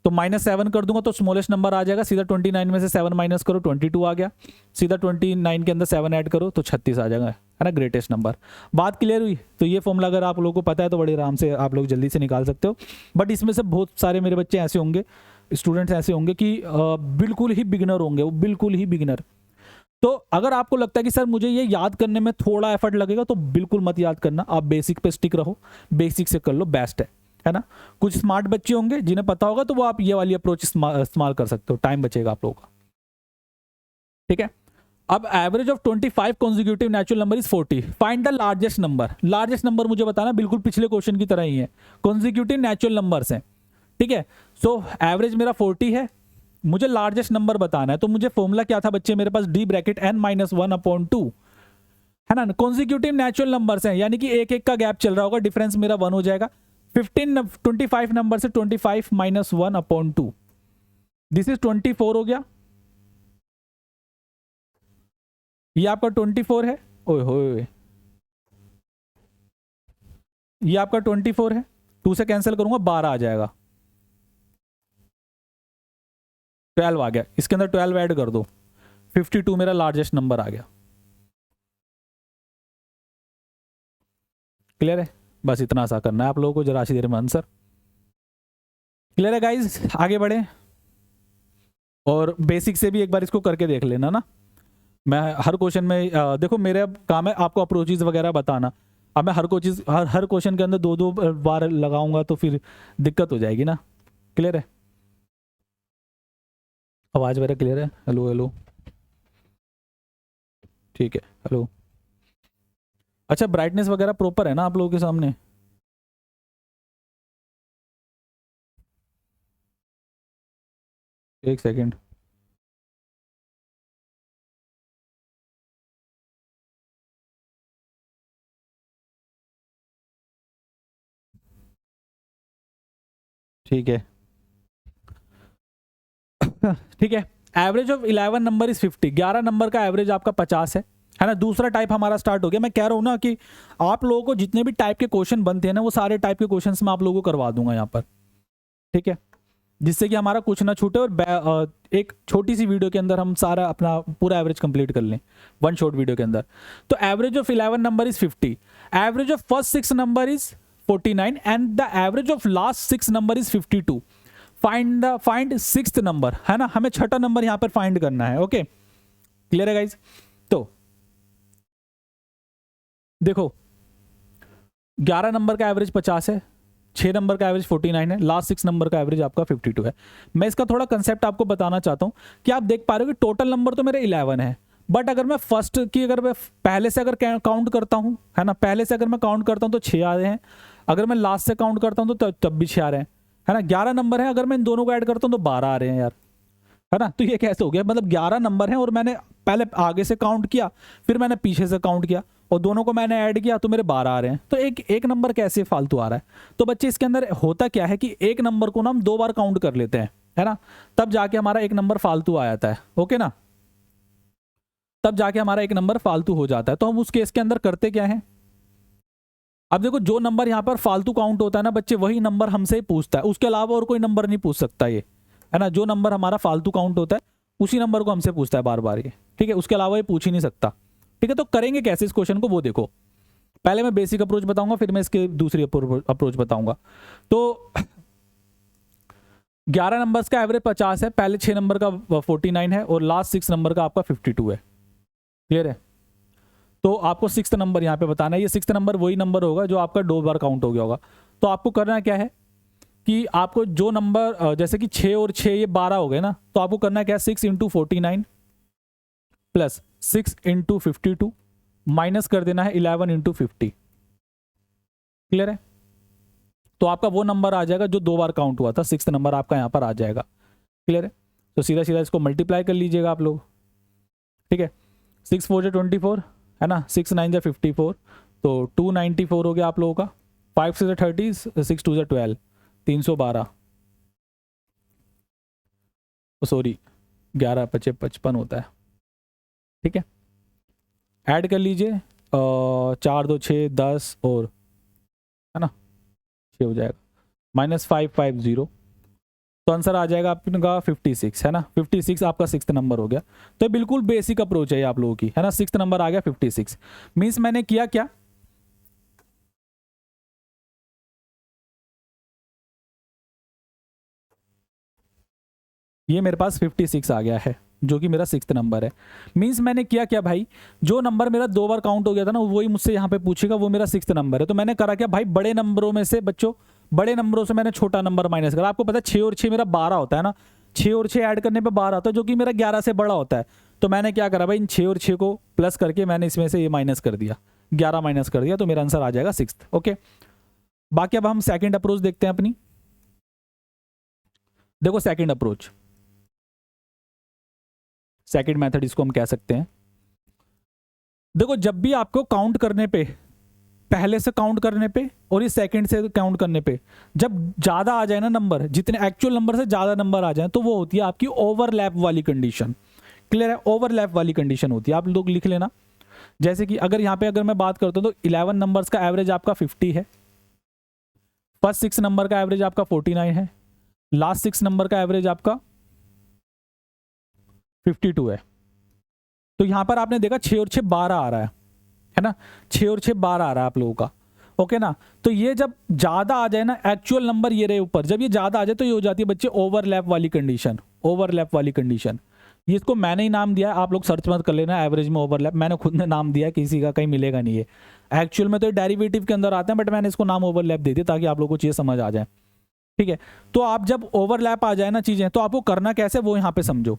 तो -7 कर दूंगा तो स्मॉलेस्ट नंबर आ जाएगा, सीधा 29 में से 7 माइनस करो 22 आ गया, सीधा 29 के अंदर 7 ऐड करो तो 36 आ जाएगा, है ना, ग्रेटेस्ट नंबर। बात क्लियर हुई। तो ये फॉर्मूला अगर आप लोगों को पता है तो बड़े आराम से आप लोग जल्दी से निकाल सकते हो। बट इसमें से बहुत सारे मेरे बच्चे ऐसे होंगे, स्टूडेंट्स ऐसे होंगे कि बिल्कुल ही बिगिनर होंगे, वो बिल्कुल ही बिगिनर। तो अगर आपको लगता है कि सर मुझे ये याद करने में थोड़ा एफर्ट लगेगा तो बिल्कुल मत याद करना, आप बेसिक पे स्टिक रहो, बेसिक से कर लो, बेस्ट है ना। कुछ स्मार्ट बच्चे होंगे जिन्हें पता होगा तो वो आप ये वाली अप्रोच इस्तेमाल कर सकते हो, टाइम बचेगा आप लोगों का। ठीक है, अब average of 25 consecutive natural number is 40, find the largest number. Largest number मुझे बताना, बिल्कुल पिछले क्वेश्चन की तरह ही है, कॉन्जिक्यूटिव नेचुरल नंबर्स हैं। ठीक है, सो एवरेज मेरा 40 है, मुझे लार्जेस्ट नंबर बताना है, तो मुझे फॉर्मूला क्या था बच्चे मेरे पास, डी ब्रैकेट n-1 अपॉन 2, है ना। कॉन्जिक्यूटिव नेचुरल नंबर्स हैं यानी कि एक एक का गैप चल रहा होगा, डिफरेंस मेरा 1 हो जाएगा। 25 नंबर से 25 -1 अपॉन 2, दिस इज 24 हो गया, ये आपका 24 है, ओए होए ये आपका 24 है, 2 से कैंसिल करूंगा 12 आ जाएगा, 12 आ गया, इसके अंदर 12 ऐड कर दो, 52 मेरा लार्जेस्ट नंबर आ गया। क्लियर है, बस इतना सा करना है आप लोगों को जरा सी देर में आंसर। क्लियर है गाइज, आगे बढ़े और बेसिक से भी एक बार इसको करके देख लेना ना। मैं हर क्वेश्चन में देखो मेरा काम है आपको अप्रोचेज वगैरह बताना, अब मैं हर क्वेश्चन के अंदर 2-2 बार लगाऊंगा तो फिर दिक्कत हो जाएगी ना। क्लियर है, आवाज़ मेरा क्लियर है, हेलो हेलो, ठीक है, हेलो। अच्छा, ब्राइटनेस वगैरह प्रॉपर है ना आप लोगों के सामने? एक सेकेंड, ठीक है ठीक है। Average of 11 number is 50, 11 number का एवरेज आपका 50 है ना। दूसरा टाइप हमारा स्टार्ट हो गया। मैं कह रहा हूं ना कि आप लोगों को जितने भी टाइप के क्वेश्चन बनते हैं ना, वो सारे टाइप के क्वेश्चंस मैं आप लोगों को करवा दूंगा यहाँ पर, ठीक है, जिससे कि हमारा कुछ ना छूटे और एक छोटी सी वीडियो के अंदर हम सारा अपना पूरा एवरेज कंप्लीट कर लें, वन शॉर्ट वीडियो के अंदर। तो average of 11 number is 50, average of first 6 number is 49 and the average of last 6 number is 52। Find sixth number, है ना, हमें छठा नंबर यहां पर फाइंड करना है। ओके, क्लियर है गाइज? तो देखो 11 नंबर का एवरेज 50 है, 6 नंबर का एवरेज 49 है, लास्ट 6 नंबर का एवरेज आपका 52 है। मैं इसका थोड़ा कंसेप्ट आपको बताना चाहता हूं कि आप देख पा रहे हो कि टोटल नंबर तो मेरे 11 है, बट अगर मैं फर्स्ट की अगर मैं पहले से अगर काउंट करता हूं, है ना, पहले से अगर मैं काउंट करता हूं तो 6 आ रहे हैं, अगर मैं लास्ट से काउंट करता हूं तो तब भी 6 आ रहे हैं, है ना। 11 नंबर है, अगर मैं इन दोनों को ऐड करता हूं तो 12 आ रहे हैं यार, है ना। तो ये कैसे हो गया? मतलब 11 नंबर है और मैंने पहले आगे से काउंट किया, फिर मैंने पीछे से काउंट किया और दोनों को मैंने ऐड किया तो मेरे 12 आ रहे हैं। तो एक नंबर कैसे फालतू आ रहा है? तो बच्चे इसके अंदर होता क्या है कि एक नंबर को ना हम 2 बार काउंट कर लेते हैं, है ना, तब जाके हमारा एक नंबर फालतू आ जाता है। ओके ना, तब जाके हमारा एक नंबर फालतू हो जाता है। तो हम उस केस के अंदर करते क्या है, अब देखो जो नंबर यहाँ पर फालतू काउंट होता है ना बच्चे, वही नंबर हमसे ही पूछता है, उसके अलावा और कोई नंबर नहीं पूछ सकता ये, है ना। जो नंबर हमारा फालतू काउंट होता है उसी नंबर को हमसे पूछता है बार बार ये, ठीक है, उसके अलावा ये पूछ ही नहीं सकता, ठीक है। तो करेंगे कैसे इस क्वेश्चन को, वो देखो। पहले मैं बेसिक अप्रोच बताऊंगा, फिर मैं इसके दूसरी अप्रोच बताऊंगा। तो 11 नंबर्स का एवरेज 50 है, पहले 6 नंबर का 49 है और लास्ट 6 नंबर का आपका 52 है। क्लियर है? तो आपको 6th नंबर यहाँ पे बताना है। ये 6th नंबर वही नंबर होगा जो आपका 2 बार काउंट हो गया होगा। तो आपको करना क्या है कि आपको जो नंबर जैसे कि 6 और 6 ये 12 हो गए ना, तो आपको करना क्या है, 6 इंटू 49 प्लस 6 इंटू 52 माइनस कर देना है 11 इंटू 50। क्लियर है? तो आपका वो नंबर आ जाएगा जो 2 बार काउंट हुआ था, 6th नंबर आपका यहाँ पर आ जाएगा। क्लियर है? तो सीधा सीधा इसको मल्टीप्लाई कर लीजिएगा आप लोग, ठीक है। 6 4 जा 24, है ना, 6 9 जा 54, तो 294 हो गया आप लोगों का। 5 6 जा 30, 6 2 जा 12, 312, सॉरी 11 5 55 होता है, ठीक है। ऐड कर लीजिए 4 2 6 10 और, है ना, 6 हो जाएगा, -550, तो आंसर आ जाएगा आपका 56, है ना। 56 आपका 6th नंबर हो गया। तो बिल्कुल बेसिक अप्रोच है आप लोगों की, है ना। 6th नंबर आ गया 56, मीन्स मैंने किया क्या, ये मेरे पास 56 आ गया है जो कि मेरा 6th नंबर है। मीन्स मैंने किया क्या भाई, जो नंबर मेरा 2 बार काउंट हो गया था ना वही मुझसे यहाँ पे पूछेगा, वो मेरा 6th नंबर है। तो मैंने करा क्या भाई, बड़े नंबरों में से बच्चों, बड़े नंबरों से मैंने छोटा नंबर माइनस करा। आपको पता है 6 और 6 मेरा 12 होता है ना, 6 और 6 ऐड करने पे 12 होता है जो कि मेरा 11 से बड़ा होता है। तो मैंने क्या करा भाई, इन 6 और 6 को प्लस करके मैंने इसमें से ये माइनस कर दिया, 11 माइनस कर दिया, तो मेरा आंसर आ जाएगा 6th। ओके, बाकी अब हम सेकेंड अप्रोच देखते हैं अपनी। देखो सेकेंड अप्रोच, सेकेंड मेथड इसको हम कह सकते हैं। देखो जब भी आपको काउंट करने पे, पहले से काउंट करने पे और इस सेकंड से काउंट करने पे जब ज्यादा आ जाए ना नंबर, जितने एक्चुअल नंबर से ज्यादा नंबर आ जाए, तो वो होती है आपकी ओवरलैप वाली कंडीशन। क्लियर है? ओवरलैप वाली कंडीशन होती है, आप लोग लिख लेना। जैसे कि अगर यहाँ पे अगर मैं बात करता हूँ तो 11 नंबर्स का एवरेज आपका 50 है, फर्स्ट 6 नंबर का एवरेज आपका 49 है, लास्ट 6 नंबर का एवरेज आपका 52 है। तो यहां पर आपने देखा 6 और 6 12 आ रहा है ना, 6 और 6 12 आ रहा है आप लोगों का। ओके ना, तो ये जब ज्यादा आ जाए ना, एक्चुअल नंबर ये रहे ऊपर, जब ये ज्यादा आ जाए तो ये हो जाती है बच्चे ओवरलैप वाली कंडीशन। ओवरलैप वाली कंडीशन, ये इसको मैंने ही नाम दिया है, आप लोग सर्च मत कर लेना एवरेज में ओवरलैप, मैंने खुद ने नाम दिया, किसी का कहीं मिलेगा नहीं। ये एक्चुअल में तो डेरिवेटिव के अंदर आते हैं, बट मैंने इसको नाम ओवरलैप दे दिया ताकि आप लोगों को चीज़ समझ आ जाए, ठीक है। तो आप जब ओवरलैप आ जाए ना चीज़ें, तो आपको करना कैसे वो यहाँ पे समझो,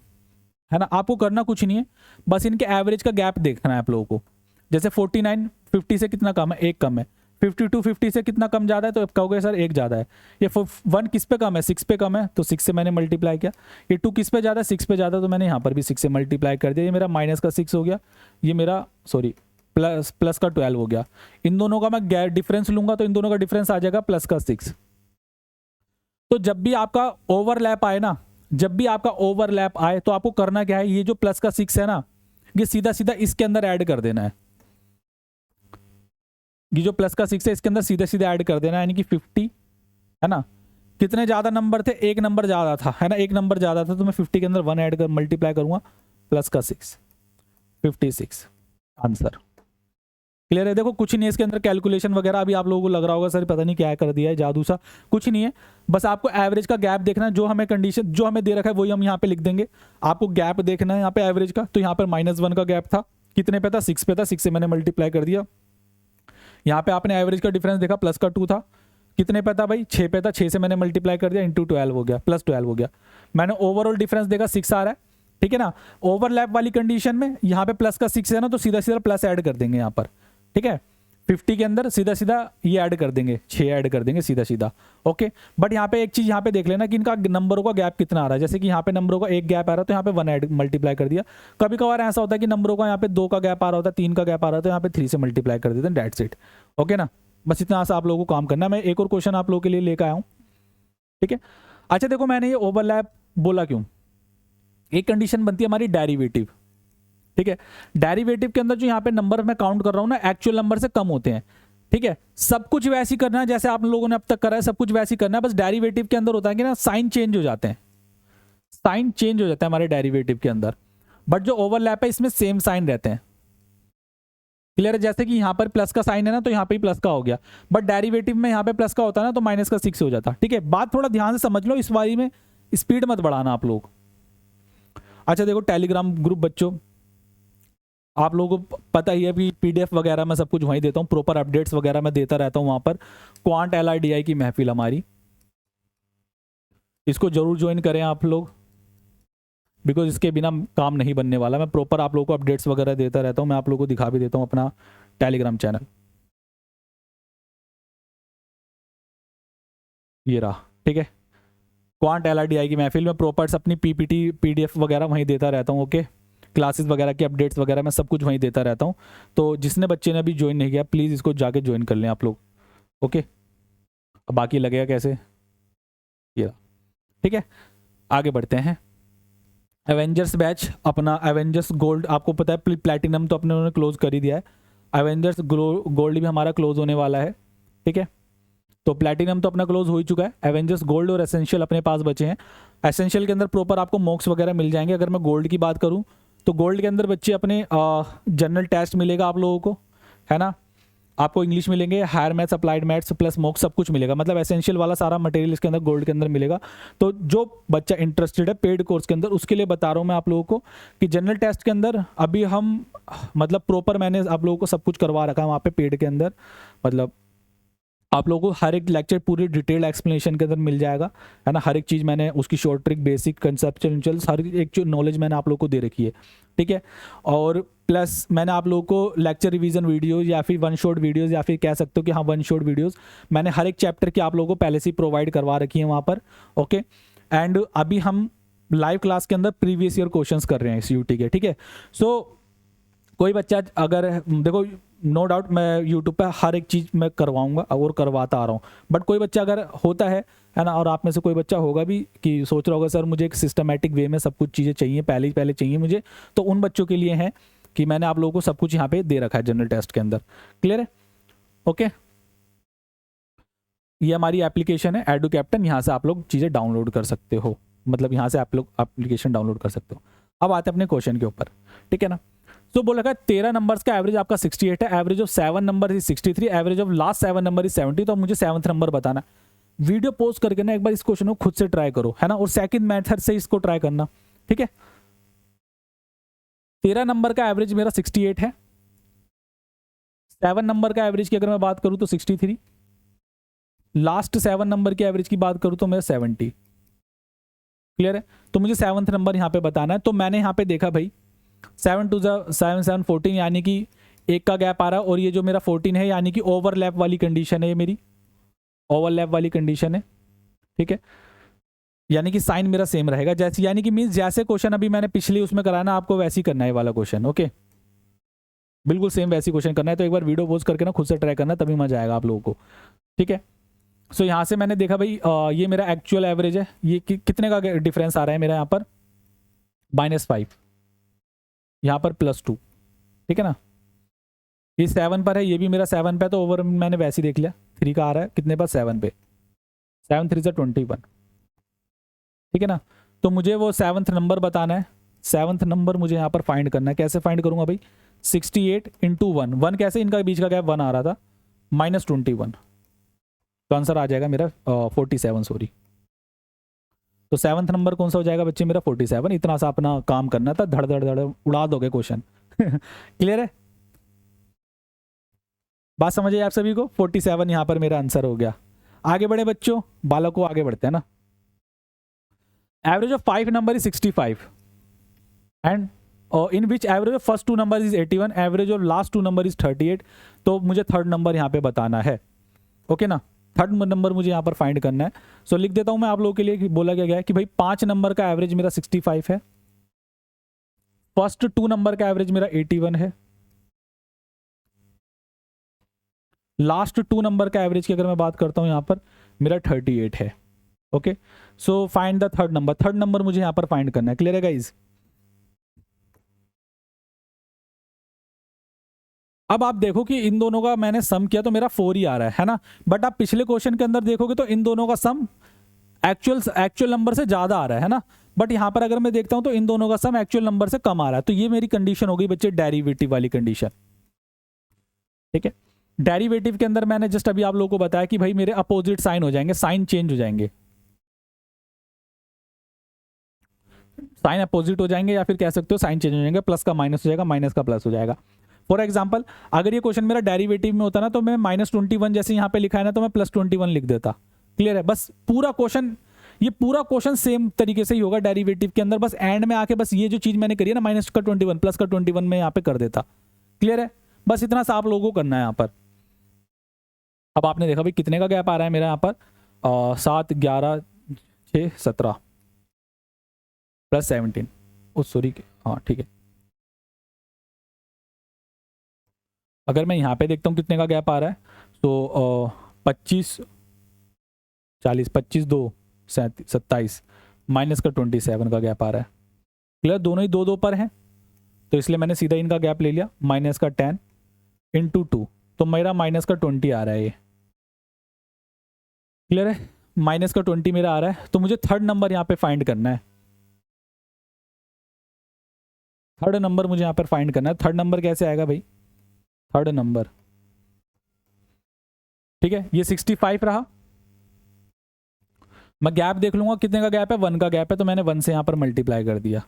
है ना। आपको करना कुछ नहीं है, बस इनके एवरेज का गैप देखना है आप लोगों को। जैसे 49 50 से कितना कम है, 1 कम है। 52 50 से कितना कम ज़्यादा है, तो आप कहोगे सर 1 ज़्यादा है। ये 1 किस पे कम है, 6 पे कम है, तो 6 से मैंने मल्टीप्लाई किया। ये 2 किस पे ज़्यादा है, 6 पे ज़्यादा, तो मैंने यहाँ पर भी 6 से मल्टीप्लाई कर दिया। ये मेरा माइनस का 6 हो गया, ये मेरा सॉरी प्लस का 12 हो गया। इन दोनों का मैं डिफरेंस लूंगा तो इन दोनों का डिफरेंस आ जाएगा प्लस का 6। तो जब भी आपका ओवरलैप आए ना, जब भी आपका ओवरलैप आए तो आपको करना क्या है, ये जो प्लस का 6 है ना, ये सीधा सीधा इसके अंदर ऐड कर देना है। ये जो प्लस का 6 है इसके अंदर सीधा सीधा ऐड कर देना है, यानी कि 50, है ना। कितने ज्यादा नंबर थे, 1 नंबर ज्यादा था, है ना, 1 नंबर ज्यादा था, तो मैं 50 के अंदर 1 ऐड कर मल्टीप्लाई करूंगा, प्लस का 6 56 आंसर। क्लियर है। देखो कुछ नहीं है इसके अंदर कैलकुलेशन वगैरह, अभी आप लोगों को लग रहा होगा सर पता नहीं क्या कर दिया है जादू सा, कुछ नहीं है। बस आपको एवरेज का गैप देखना है, जो हमें कंडीशन जो हमें दे रखा है वही हम यहाँ पे लिख देंगे। आपको गैप देखना है यहाँ पे एवरेज का, तो यहाँ पर -1 का गैप था, कितने पे था 6 पे था, 6 से मैंने मल्टीप्लाई कर दिया। यहाँ पे आपने एवरेज का डिफरेंस देखा +2 था, कितने पे था भाई 6 पे था, 6 से मैंने मल्टीप्लाई कर दिया इंटू 12 हो गया, +12 हो गया। मैंने ओवरऑल डिफरेंस देखा 6 आ रहा है, ठीक है ना। ओवरलैप वाली कंडीशन में यहाँ पे प्लस का 6 है ना, तो सीधा सीधा प्लस ऐड कर देंगे यहाँ पर, ठीक है। 50 के अंदर सीधा सीधा ये ऐड कर देंगे, 6 ऐड कर देंगे सीधा सीधा, ओके। बट यहाँ पे एक चीज़ यहाँ पे देख लेना कि इनका नंबरों का गैप कितना आ रहा है। जैसे कि यहाँ पे नंबरों का एक गैप आ रहा है तो यहाँ पे 1 ऐड मल्टीप्लाई कर दिया। कभी कभार ऐसा होता है कि नंबरों का यहाँ पे 2 का गैप आ रहा होता है, 3 का गैप आ रहा होता है, यहाँ पे 3 से मल्टीप्लाई कर देते हैं, डेट्स इट, ओके ना। बस इतना सा आप लोगों को काम करना है। मैं एक और क्वेश्चन आप लोगों के लिए लेकर आया हूँ, ठीक है। अच्छा देखो मैंने ये ओवरलैप बोला क्यों, एक कंडीशन बनती है हमारी डेरिवेटिव, ठीक है। डेरिवेटिव के अंदर जो यहाँ पे नंबर मैं काउंट कर रहा हूँ ना, एक्चुअल नंबर से कम होते हैं, ठीक है। सब कुछ वैसे ही करना है जैसे आप लोगों ने अब तक करा है, सब कुछ वैसे ही करना है। बस डेरिवेटिव के अंदर होता है कि ना साइन चेंज हो जाते हैं, साइन चेंज हो जाता है हमारे डेरिवेटिव के अंदर, बट जो ओवरलैप है इसमें सेम साइन रहते हैं, क्लियर है। जैसे कि यहाँ पर प्लस का साइन है ना, तो यहाँ पे प्लस का हो गया, बट डेरिवेटिव में यहाँ पे प्लस का होता है ना, तो -6 हो जाता, ठीक है। बात थोड़ा ध्यान से समझ लो, इस बारी में स्पीड मत बढ़ाना आप लोग। अच्छा देखो टेलीग्राम ग्रुप बच्चों, आप लोगों को पता ही है कि PDF वगैरह मैं सब कुछ वहीं देता हूँ, प्रॉपर अपडेट्स वगैरह मैं देता रहता हूँ वहाँ पर। क्वांट LRDI की महफिल हमारी, इसको जरूर ज्वाइन करें आप लोग, बिकॉज इसके बिना काम नहीं बनने वाला। मैं प्रॉपर आप लोगों को अपडेट्स वगैरह देता रहता हूँ, मैं आप लोगों को दिखा भी देता हूँ अपना टेलीग्राम चैनल, ये रहा, ठीक है। क्वांट LRDI की महफिल में प्रॉपर्स अपनी PPT PDF वगैरह वहीं देता रहता हूँ, ओके। क्लासेस वगैरह की अपडेट्स वगैरह मैं सब कुछ वहीं देता रहता हूँ। तो जिसने बच्चे ने अभी ज्वाइन नहीं किया प्लीज़ इसको जाके ज्वाइन कर लें आप लोग, ओके। अब बाकी लगेगा कैसे, ये ठीक है। आगे बढ़ते हैं। एवेंजर्स बैच अपना एवेंजर्स गोल्ड, आपको पता है प्लैटिनम तो अपने उन्होंने क्लोज कर ही दिया है, एवेंजर्स गोल्ड भी हमारा क्लोज होने वाला है, ठीक है। तो प्लैटिनम तो अपना क्लोज हो ही चुका है, एवेंजर्स गोल्ड और एसेंशियल अपने पास बचे हैं। एसेंशियल के अंदर प्रॉपर आपको मॉक्स वगैरह मिल जाएंगे। अगर मैं गोल्ड की बात करूं तो गोल्ड के अंदर बच्चे अपने जनरल टेस्ट मिलेगा आप लोगों को, है ना। आपको इंग्लिश मिलेंगे, higher maths, applied maths plus mocks सब कुछ मिलेगा, मतलब एसेंशियल वाला सारा मटेरियल इसके अंदर गोल्ड के अंदर मिलेगा। तो जो बच्चा इंटरेस्टेड है पेड कोर्स के अंदर, उसके लिए बता रहा हूँ मैं आप लोगों को कि जनरल टेस्ट के अंदर अभी हम मतलब प्रॉपर मैंने आप लोगों को सब कुछ करवा रखा है वहाँ पे पेड के अंदर, मतलब आप लोगों को हर एक लेक्चर पूरी डिटेल एक्सप्लेनेशन के अंदर मिल जाएगा, है ना। हर एक चीज़ मैंने उसकी शॉर्ट ट्रिक, बेसिक कंसेप्चुअल, हर एक जो नॉलेज मैंने आप लोगों को दे रखी है, ठीक है। और प्लस मैंने आप लोगों को लेक्चर रिवीजन वीडियोस या फिर वन शॉट वीडियोस, या फिर कह सकते हो कि हाँ वन शॉट वीडियोस मैंने हर एक चैप्टर की आप लोगों को पहले से ही प्रोवाइड करवा रखी है वहाँ पर, ओके। एंड अभी हम लाइव क्लास के अंदर प्रीवियस ईयर क्वेश्चंस कर रहे हैं CUT के, ठीक है। सो कोई बच्चा अगर देखो, नो डाउट मैं यूट्यूब पे हर एक चीज़ मैं करवाऊंगा और करवाता आ रहा हूँ, बट कोई बच्चा अगर होता है ना, और आप में से कोई बच्चा होगा भी कि सोच रहा होगा सर मुझे एक सिस्टमेटिक वे में सब कुछ चीज़ें चाहिए, पहले ही पहले चाहिए मुझे, तो उन बच्चों के लिए है कि मैंने आप लोगों को सब कुछ यहाँ पे दे रखा है जनरल टेस्ट के अंदर, क्लियर है, ओके। ये हमारी एप्लीकेशन है एडू कैप्टन, यहाँ से आप लोग चीज़ें डाउनलोड कर सकते हो, मतलब यहाँ से आप लोग एप्लीकेशन डाउनलोड कर सकते हो। अब आते हैं अपने क्वेश्चन के ऊपर, ठीक है ना। तो बोला था 13 नंबर्स का एवरेज आपका 68 है, average of 7 number is 63, average of last 7 number is 70। तो मुझे 7th नंबर बताना। वीडियो पोज करके ना एक बार इस क्वेश्चन को खुद से ट्राई करो, है ना, और सेकंड मेथड से इसको ट्राई करना, ठीक है। 13 नंबर का एवरेज मेरा 68 है, 7 नंबर का एवरेज की अगर मैं बात करूं तो 63, लास्ट 7 नंबर की एवरेज की बात करूं तो मेरा 70, क्लियर है। तो मुझे 7th नंबर यहाँ पे बताना है। तो मैंने यहाँ पे देखा भाई 7 2 7 7 14, यानी कि एक का गैप आ रहा है, और ये जो मेरा 14 है यानी कि ओवरलैप वाली कंडीशन है, ये मेरी ओवरलैप वाली कंडीशन है, ठीक है। यानी कि साइन मेरा सेम रहेगा, जैसे यानी कि मीन्स जैसे क्वेश्चन अभी मैंने पिछली उसमें कराया ना, आपको वैसे ही करना है वाला क्वेश्चन, ओके, बिल्कुल सेम वैसी क्वेश्चन करना है। तो एक बार वीडियो पोज करके ना खुद से ट्राई करना, तभी मजा आएगा आप लोगों को, ठीक है। सो यहाँ से मैंने देखा भाई ये मेरा एक्चुअल एवरेज है, ये कितने का डिफरेंस आ रहा है मेरा यहाँ पर -5, यहाँ पर +2, ठीक है ना। ये 7 पर है, ये भी मेरा 7 पे है, तो ओवर मैंने वैसे ही देख लिया 3 का आ रहा है कितने पर 7 पे, 7 3 से 21, ठीक है ना। तो मुझे वो 7th नंबर बताना है, 7th नंबर मुझे यहाँ पर फाइंड करना है। कैसे फाइंड करूँगा भाई, 68 इंटू 1 कैसे, इनका बीच का गैप 1 आ रहा था, -21, तो आंसर आ जाएगा मेरा 47, सॉरी। तो 7th नंबर कौन सा हो जाएगा बच्चे मेरा? 47। इतना सा अपना काम करना था, धड़ धड़ धड़ उड़ा दोगे क्वेश्चन। क्लियर है? बात समझिए आप सभी को। 47 यहां पर मेरा आंसर हो गया। आगे बढ़े बच्चों, बालकों आगे बढ़ते हैं ना। Average of 5 number is 65 and in which average of first 2 number is 81, average of last 2 number is 38। तो मुझे थर्ड नंबर यहाँ पे बताना है, ओके ना। थर्ड नंबर मुझे यहाँ पर फाइंड करना है। सो लिख देता हूँ मैं आप लोगों के लिए कि बोला गया है कि भाई 5 नंबर का एवरेज मेरा 65 है, फर्स्ट 2 नंबर का एवरेज मेरा 81 है, लास्ट 2 नंबर का एवरेज की अगर मैं बात करता हूँ यहाँ पर मेरा 38 है। Okay, so find the third number. Third number मुझे यहाँ पर फाइंड करना है। क्लियर है गाइज? अब आप देखो कि इन दोनों का मैंने सम किया तो मेरा 4 ही आ रहा है ना। बट आप पिछले क्वेश्चन के अंदर देखोगे तो इन दोनों का सम एक्चुअल नंबर से ज्यादा आ रहा है ना। बट यहां पर अगर मैं देखता हूं तो इन दोनों का सम एक्चुअल नंबर से कम आ रहा है। तो ये मेरी कंडीशन हो गई बच्चे डेरिवेटिव वाली कंडीशन। ठीक है, डेरिवेटिव के अंदर मैंने जस्ट अभी आप लोगों को बताया कि भाई मेरे अपोजिट साइन हो जाएंगे, साइन चेंज हो जाएंगे, साइन अपोजिट हो जाएंगे, या फिर कह सकते हो साइन चेंज हो जाएंगे, प्लस का माइनस हो जाएगा, माइनस का प्लस हो जाएगा। फॉर एग्जाम्पल अगर ये क्वेश्चन मेरा डेरिवेटिव में होता ना तो मैं -21 जैसे यहाँ पे लिखा है ना तो मैं +21 लिख देता। क्लियर है? बस पूरा क्वेश्चन, ये पूरा क्वेश्चन सेम तरीके से ही होगा डेरिवेटिव के अंदर, बस एंड में आके बस ये जो चीज मैंने करी है ना -21 +21 में यहाँ पे कर देता। क्लियर है? बस इतना सा आप लोगों को करना है यहाँ पर। अब आपने देखा भाई कितने का गैप आ रहा है मेरा यहाँ पर, 7, 11, 6, 17 +17, ओ सॉरी, हाँ ठीक है। अगर मैं यहाँ पे देखता हूँ कितने का गैप आ रहा है तो 25, 40, 25, 2, 27 माइनस का 27 का गैप आ रहा है। क्लियर? दोनों ही 2 पर हैं तो इसलिए मैंने सीधा इनका गैप ले लिया, माइनस का 10 इंटू 2, तो मेरा माइनस का 20 आ रहा है ये। क्लियर है? माइनस का 20 मेरा आ रहा है। तो मुझे थर्ड नंबर यहाँ पे फाइंड करना है। थर्ड नंबर मुझे यहाँ पर फाइंड करना है। थर्ड नंबर कैसे आएगा भाई? थर्ड नंबर, ठीक है, ये 65 रहा। मैं गैप देख लूंगा कितने का गैप है, 1 का गैप है, तो मैंने 1 से यहां पर मल्टीप्लाई कर दिया।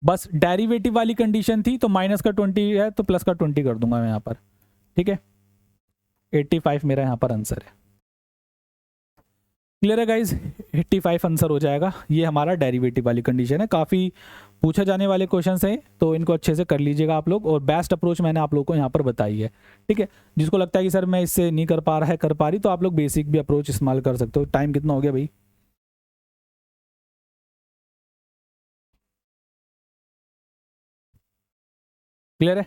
बस डेरिवेटिव वाली कंडीशन थी तो माइनस का 20 है तो प्लस का 20 कर दूंगा मैं यहां पर। ठीक है, 85 मेरा यहां पर आंसर है। क्लियर है गाइज? 85 आंसर हो जाएगा। ये हमारा डेरिवेटिव वाली कंडीशन है। काफ़ी पूछा जाने वाले क्वेश्चंस हैं तो इनको अच्छे से कर लीजिएगा आप लोग, और बेस्ट अप्रोच मैंने आप लोग को यहाँ पर बताई है। ठीक है, जिसको लगता है कि सर मैं इससे नहीं कर पा रहा है, कर पा रही, तो आप लोग बेसिक भी अप्रोच इस्तेमाल कर सकते हो। टाइम कितना हो गया भाई? क्लियर है?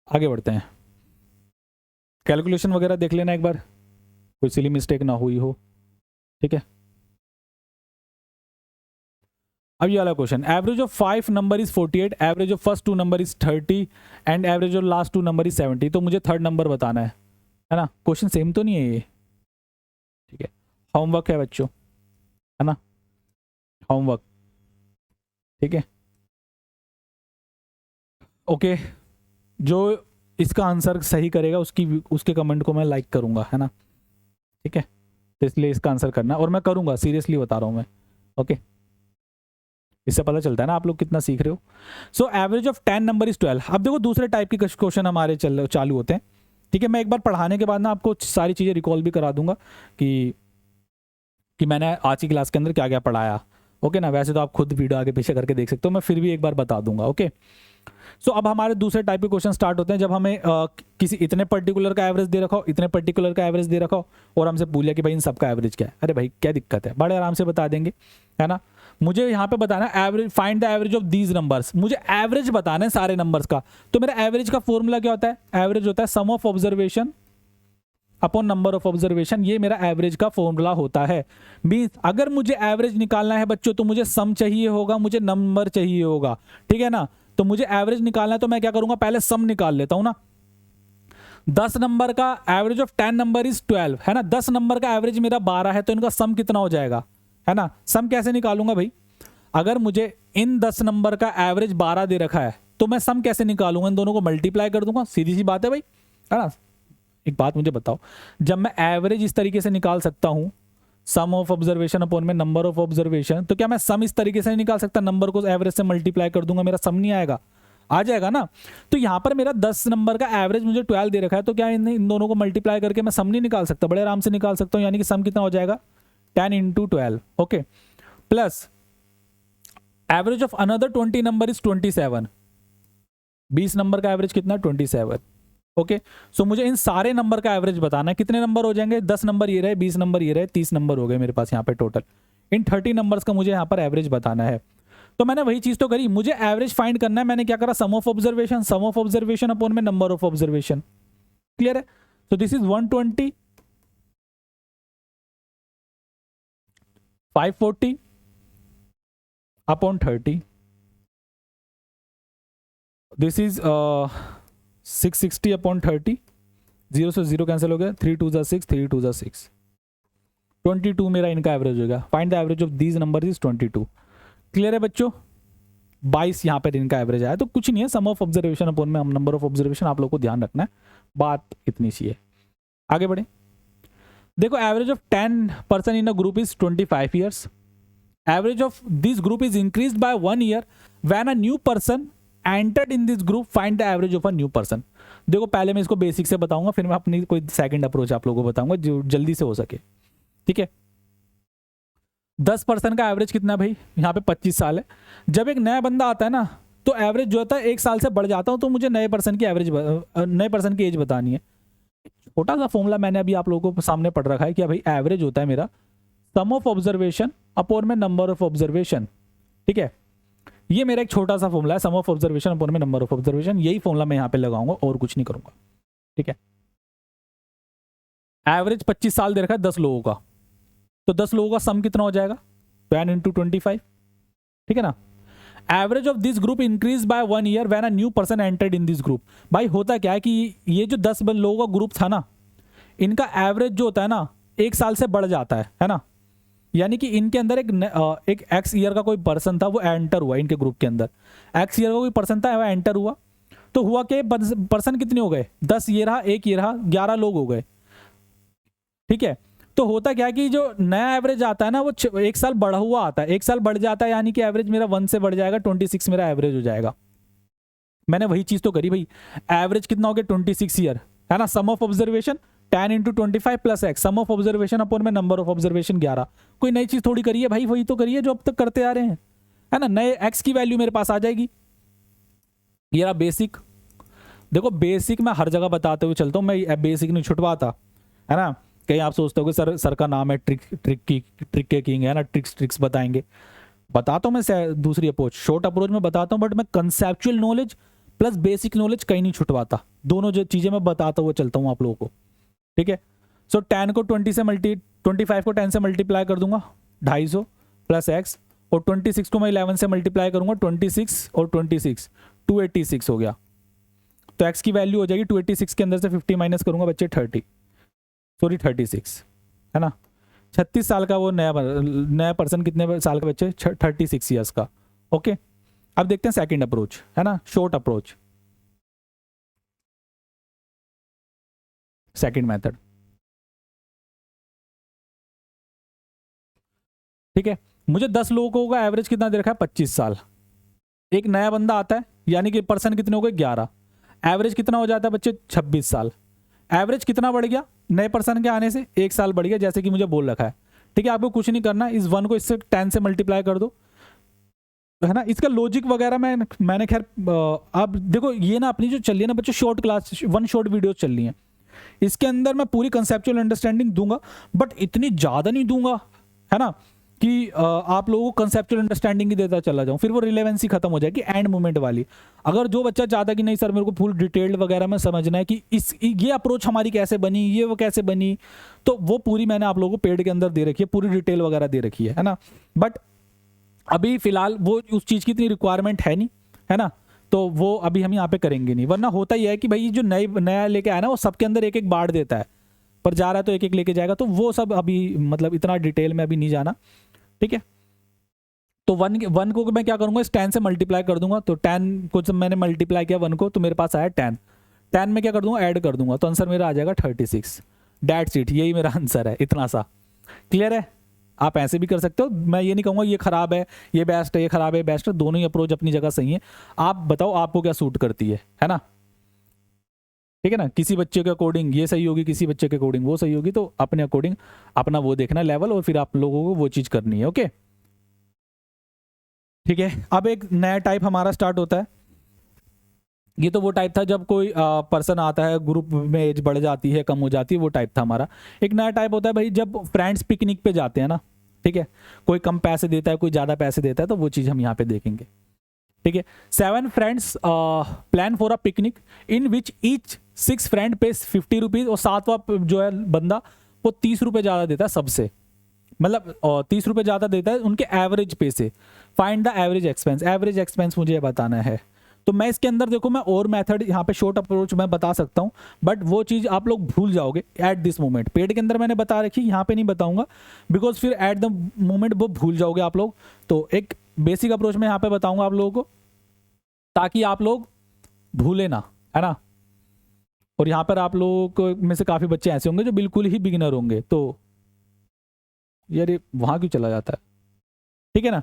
आगे बढ़ते हैं। कैलकुलेशन वगैरह देख लेना एक बार, कोई सिली मिस्टेक ना हुई हो। ठीक है, अब ये वाला question, average of 5 number is 48, average of first 2 number is 30 and average of last 2 number is 70। तो मुझे थर्ड नंबर बताना है ना। क्वेश्चन सेम तो नहीं है ये? ठीक है, होमवर्क है बच्चों, है ना, होमवर्क। ठीक है, ओके, जो इसका आंसर सही करेगा उसके कमेंट को मैं लाइक करूंगा, है ना। ठीक है, तो इसलिए इसका आंसर करना, और मैं करूंगा, सीरियसली बता रहा हूं मैं। ओके, इससे पता चलता है ना आप लोग कितना सीख रहे हो। So average of 10 number is 12। अब देखो दूसरे टाइप के क्वेश्चन हमारे चालू होते हैं। ठीक है, मैं एक बार पढ़ाने के बाद ना आपको सारी चीज़ें रिकॉल भी करा दूंगा कि मैंने आज की क्लास के अंदर क्या क्या पढ़ाया। ओके ना, वैसे तो आप खुद वीडियो आगे पीछे करके देख सकते हो, मैं फिर भी एक बार बता दूंगा। ओके, सो अब हमारे दूसरे टाइप के क्वेश्चन स्टार्ट होते हैं जब हमें किसी इतने पर्टिकुलर का एवरेज दे रखा हो, इतने पर्टिकुलर का एवरेज दे रखा हो, और हमसे पूछ लिया कि भाई इन सबका एवरेज क्या है। अरे भाई क्या दिक्कत है, बड़े आराम से बता देंगे, है ना। मुझे यहाँ पे बताना है average, find the average of these numbers. मुझे एवरेज बताना है सारे नंबर्स का। तो मेरा एवरेज का फॉर्मूला क्या होता है? एवरेज होता है sum of observation upon number of observation. ये मेरा एवरेज का फॉर्मूला होता है। मींस अगर मुझे एवरेज निकालना है बच्चों तो मुझे सम चाहिए होगा, मुझे नंबर चाहिए होगा। ठीक है ना, तो मुझे एवरेज निकालना है तो मैं क्या करूंगा, पहले सम निकाल लेता हूं ना। 10 नंबर का एवरेज ऑफ 10 नंबर इज 12, है ना। 10 नंबर का एवरेज मेरा 12 है तो इनका सम कितना हो जाएगा, है ना। सम कैसे निकालूंगा भाई? अगर मुझे इन 10 नंबर का एवरेज 12 दे रखा है तो मैं सम कैसे निकालूंगा, इन दोनों को मल्टीप्लाई कर दूंगा, सीधी सी बात है भाई, है ना। एक बात मुझे बताओ, जब मैं एवरेज इस तरीके से निकाल सकता हूं, सम ऑफ ऑब्जर्वेशन अपॉन में नंबर ऑफ ऑब्जर्वेशन, तो क्या मैं सम इस तरीके से नहीं निकाल सकता, नंबर को एवरेज से मल्टीप्लाई कर दूंगा, मेरा सम नहीं आएगा, आ जाएगा ना। तो यहां पर मेरा 10 नंबर का एवरेज मुझे 12 दे रखा है, तो क्या इन दोनों को मल्टीप्लाई करके मैं सम नहीं निकाल सकता, बड़े आराम से निकाल सकता हूं। यानी कि सम कितना हो जाएगा 10 into 12, okay, plus average of another 20 number is 27, 20 number का एवरेज कितना 27, ओके। सो मुझे इन सारे नंबर का एवरेज बताना है, कितने नंबर हो जाएंगे, 10 नंबर ये रहे, 20 नंबर ये रहे, 30 नंबर हो गए मेरे पास यहाँ पे टोटल। इन 30 नंबर्स का मुझे यहाँ पर एवरेज बताना है। तो मैंने वही चीज तो करी, मुझे एवरेज फाइंड करना है, मैंने क्या करा, सम ऑफ ऑब्जर्वेशन अपॉन में नंबर ऑफ ऑब्जर्वेशन, क्लियर है। तो this is 120, 540 upon 30, this is 660 upon 30, 0 से 0 कैंसिल हो गया, 3 2 जा 6, 3 2 जा 6, 22 मेरा इनका एवरेज होगा। Find the average of these number is 22, clear है बच्चों। 22 यहाँ पर इनका एवरेज आया, तो कुछ नहीं है, सम ऑफ ऑब्जर्वेशन अपॉन में नंबर ऑफ ऑब्जर्वेशन, आप लोग को ध्यान रखना है, बात इतनी सी है। आगे बढ़े, देखो average of 10% in a group is 25 years, average of this group is increased by 1 year when a new person entered in this group, find the average of a new person. देखो पहले मैं इसको बेसिक से बताऊंगा, फिर मैं अपनी कोई सेकंड अप्रोच आप लोगों को बताऊंगा जो जल्दी से हो सके, ठीक है। 10% का एवरेज कितना है भाई, यहाँ पे 25 साल है। जब एक नया बंदा आता है ना, तो एवरेज जो होता है 1 साल से बढ़ जाता हूँ, तो मुझे नए पर्सन की एज बतानी है। छोटा सा फॉर्मूला मैंने अभी आप लोगों को सामने पढ़ रखा है कि भाई एवरेज होता है मेरा सम ऑफ ऑब्जर्वेशन अपॉन में नंबर ऑफ ऑब्जर्वेशन, ठीक है। ये मेरा एक छोटा सा फॉर्मूला है, सम ऑफ ऑब्जर्वेशन अपॉन में नंबर ऑफ ऑब्जर्वेशन, यही फॉर्मूला मैं यहाँ पे लगाऊंगा और कुछ नहीं करूंगा, ठीक है। एवरेज 25 साल दे रखा है 10 लोगों का, तो 10 लोगों का सम कितना हो जाएगा 10 इंटू 25, ठीक है ना। Average of this group increase by 1 year when a new person entered in this group. भाई होता क्या है कि ये जो 10 लोगों का ग्रुप था ना, इनका एवरेज जो होता है ना 1 साल से बढ़ जाता है ना। यानी कि इनके अंदर एक एक्स ईयर का कोई पर्सन था, वो एंटर हुआ इनके ग्रुप के अंदर, एक्स ईयर का कोई पर्सन था वो एंटर हुआ, तो हुआ कि पर्सन कितने हो गए 10 ये रहा, 1 ये रहा, 11 लोग हो गए, ठीक है। तो होता क्या है कि जो नया एवरेज आता है ना वो 1 साल बढ़ा हुआ आता है, 1 साल बढ़ जाता है, यानी कि एवरेज मेरा 1 से बढ़ जाएगा, 26 मेरा एवरेज हो जाएगा। मैंने वही चीज तो करी भाई, एवरेज कितना हो गया 26 ईयर, है ना। Sum of observation 10 into 25 plus x, sum of observation upon में नंबर ऑफ ऑब्जर्वेशन 11। कोई नई चीज थोड़ी करी है भाई, वही तो करी है जो अब तक करते आ रहे हैं, है ना। नए एक्स की वैल्यू मेरे पास आ जाएगी। ये रहा बेसिक। देखो बेसिक मैं हर जगह बताते हुए चलता हूँ, मैं बेसिक नहीं छुटवाता, है ना। कहीं आप सोचते हो कि सर का नाम है ट्रिक के किंग, है ना, ट्रिक्स बताएंगे। बताता हूँ मैं दूसरी अप्रोच, शॉर्ट अप्रोच में बताता हूँ, बट मैं conceptual knowledge plus basic knowledge कहीं नहीं छुटवाता, दोनों जो चीजें मैं बताता हुआ चलता हूँ आप लोगों को, ठीक है। सो 10 को 25 को 10 से मल्टीप्लाई कर दूंगा 250 प्लस एक्स, और 26 को मैं 11 से मल्टीप्लाई करूंगा 26 और 26 286 हो गया। तो एक्स की वैल्यू हो जाएगी 286 के अंदर से 50 माइनस करूंगा बच्चे 36, है ना। 36 साल का वो नया पर्सन कितने साल का बच्चे 36 ईयर्स का, ओके। अब देखते हैं सेकंड अप्रोच, है ना, शॉर्ट अप्रोच, सेकंड मेथड, ठीक है। मुझे 10 लोगों का एवरेज कितना दे रखा है 25 साल, एक नया बंदा आता है, यानी कि पर्सन कितने हो गए 11, एवरेज कितना हो जाता है बच्चे 26 साल। एवरेज कितना बढ़ गया नए पर्सन के आने से 1 साल बढ़ गया, जैसे कि मुझे बोल रखा है, ठीक है। आपको कुछ नहीं करना, इस 1 को इससे 10 से मल्टीप्लाई कर दो, है ना। इसका लॉजिक वगैरह मैंने खैर आप देखो, ये ना अपनी जो चल रही है ना बच्चों शॉर्ट क्लास 1 शॉर्ट वीडियो चल रही है, इसके अंदर मैं पूरी कंसेप्चुअल अंडरस्टैंडिंग दूंगा, बट इतनी ज़्यादा नहीं दूंगा, है ना, कि आप लोगों को कंसेप्चुअल अंडरस्टैंडिंग ही देता चला जाऊं, फिर वो रिलेवेंसी खत्म हो जाएगी एंड मोमेंट वाली। अगर जो बच्चा चाहता कि नहीं सर मेरे को फुल डिटेल्ड वगैरह में समझना है कि ये अप्रोच हमारी कैसे बनी, ये वो कैसे बनी, तो वो पूरी मैंने आप लोगों को पेड के अंदर दे रखी है, पूरी डिटेल वगैरह दे रखी है ना। बट अभी फिलहाल वो उस चीज़ की इतनी रिक्वायरमेंट है नहीं, है ना, तो वो अभी हम यहाँ पे करेंगे नहीं। वरना होता ही है कि भाई जो नया लेके आया ना वो सबके अंदर एक एक बाढ़ देता है, पर जा रहा है तो एक एक लेके जाएगा, तो वो सब अभी मतलब इतना डिटेल में अभी नहीं जाना, ठीक है। तो वन को मैं क्या करूंगा, इस 10 से मल्टीप्लाई कर दूंगा। तो 10 को जब मैंने मल्टीप्लाई किया 1 को, तो मेरे पास आया 10 में क्या कर दूंगा, ऐड कर दूंगा, तो आंसर मेरा आ जाएगा 36। डेट्स इट, यही मेरा आंसर है, इतना सा। क्लियर है? आप ऐसे भी कर सकते हो, मैं ये नहीं कहूँगा ये खराब है ये बेस्ट है, ये खराब है बेस्ट है, दोनों ही अप्रोच अपनी जगह सही है। आप बताओ आपको क्या सूट करती है ना? ठीक है ना? किसी बच्चे के अकॉर्डिंग ये सही होगी, किसी बच्चे के अकॉर्डिंग वो सही होगी, तो अपने अकॉर्डिंग अपना वो देखना लेवल, और फिर आप लोगों को वो चीज करनी है। ओके, ठीक है। अब एक नया टाइप हमारा स्टार्ट होता है। ये तो वो टाइप था जब कोई पर्सन आता है, ग्रुप में एज बढ़ जाती है कम हो जाती है, वो टाइप था हमारा। एक नया टाइप होता है भाई जब फ्रेंड्स पिकनिक पे जाते हैं ना, ठीक है, कोई कम पैसे देता है कोई ज़्यादा पैसे देता है, तो वो चीज़ हम यहाँ पे देखेंगे। ठीक है, 7 friends plan for a picnic in which each 6 friend पे 50 रुपीज़, और 7वां जो है बंदा वो 30 रुपये ज़्यादा देता है सबसे, मतलब 30 रुपये ज़्यादा देता है उनके एवरेज पे से। Find the average expense, average expense मुझे ये बताना है। तो मैं इसके अंदर देखो, मैं और मेथड यहाँ पे शॉर्ट अप्रोच मैं बता सकता हूँ, बट वो चीज़ आप लोग भूल जाओगे एट दिस मोमेंट। पेड के अंदर मैंने बता रखी, यहाँ पे नहीं बताऊंगा, बिकॉज फिर एट द मोमेंट वो भूल जाओगे आप लोग। तो एक बेसिक अप्रोच में यहाँ पे बताऊंगा आप लोगों को, ताकि आप लोग भूले ना, है ना। और यहाँ पर आप लोगों में से काफ़ी बच्चे ऐसे होंगे जो बिल्कुल ही बिगिनर होंगे, तो यार ये वहाँ क्यों चला जाता है, ठीक है ना।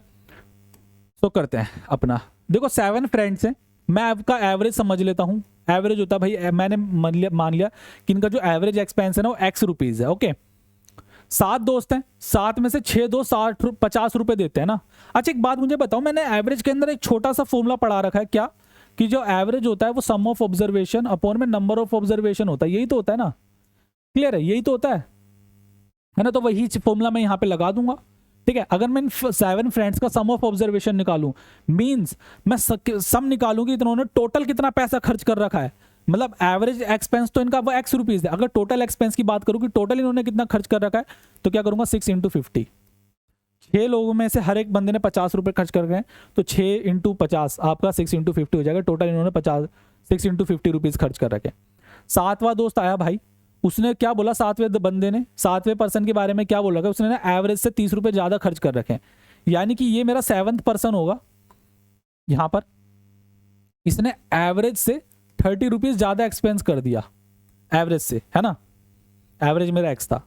तो करते हैं अपना, देखो 7 फ्रेंड्स हैं, मैं आपका एवरेज समझ लेता हूँ। एवरेज होता है भाई, मैंने मान लिया कि इनका जो एवरेज एक्सपेंस है ना वो X रुपीज़ है। ओके, 7 दोस्त हैं, 7 में से 6 दोस्त 50 रुपए देते हैं ना। अच्छा एक बात मुझे बताओ, मैंने एवरेज के अंदर एक छोटा सा फॉर्मूला पढ़ा रखा है क्या, कि जो एवरेज होता है वो सम ऑफ ऑब्जर्वेशन अपॉन में नंबर ऑफ ऑब्जर्वेशन होता है, यही तो होता है ना। क्लियर है, यही तो होता है ना। तो वही फॉर्मूला मैं यहाँ पे लगा दूंगा। ठीक है, अगर मैं 7 फ्रेंड्स का सम ऑफ ऑब्जर्वेशन निकालूं, मींस मैं सम निकालूं कि इन्होंने टोटल कितना पैसा खर्च कर रखा है, मतलब एवरेज एक्सपेंस तो इनका वो X रुपीज़ है। अगर टोटल एक्सपेंस की बात करूं कि टोटल इन्होंने कितना खर्च कर रखा है, तो क्या करूंगा 6 × 50। 6 लोगों में से हर एक बंदे ने 50 रुपए खर्च कर गए, तो 6 × 50 आपका 6 × 50 हो जाएगा। टोटल इन्होंने 6 × 50 रुपीज़ खर्च कर रखे। 7वां दोस्त आया भाई, उसने क्या बोला, 7वें बंदे ने 7वें पर्सन के बारे में क्या बोला, उसने ना एवरेज से 30 रुपए ज्यादा खर्च कर रखे हैं, यानी कि ये मेरा 7th पर्सन होगा। यहां पर इसने एवरेज से 30 रुपीज ज्यादा एक्सपेंस कर दिया एवरेज से, है ना। एवरेज मेरा X था,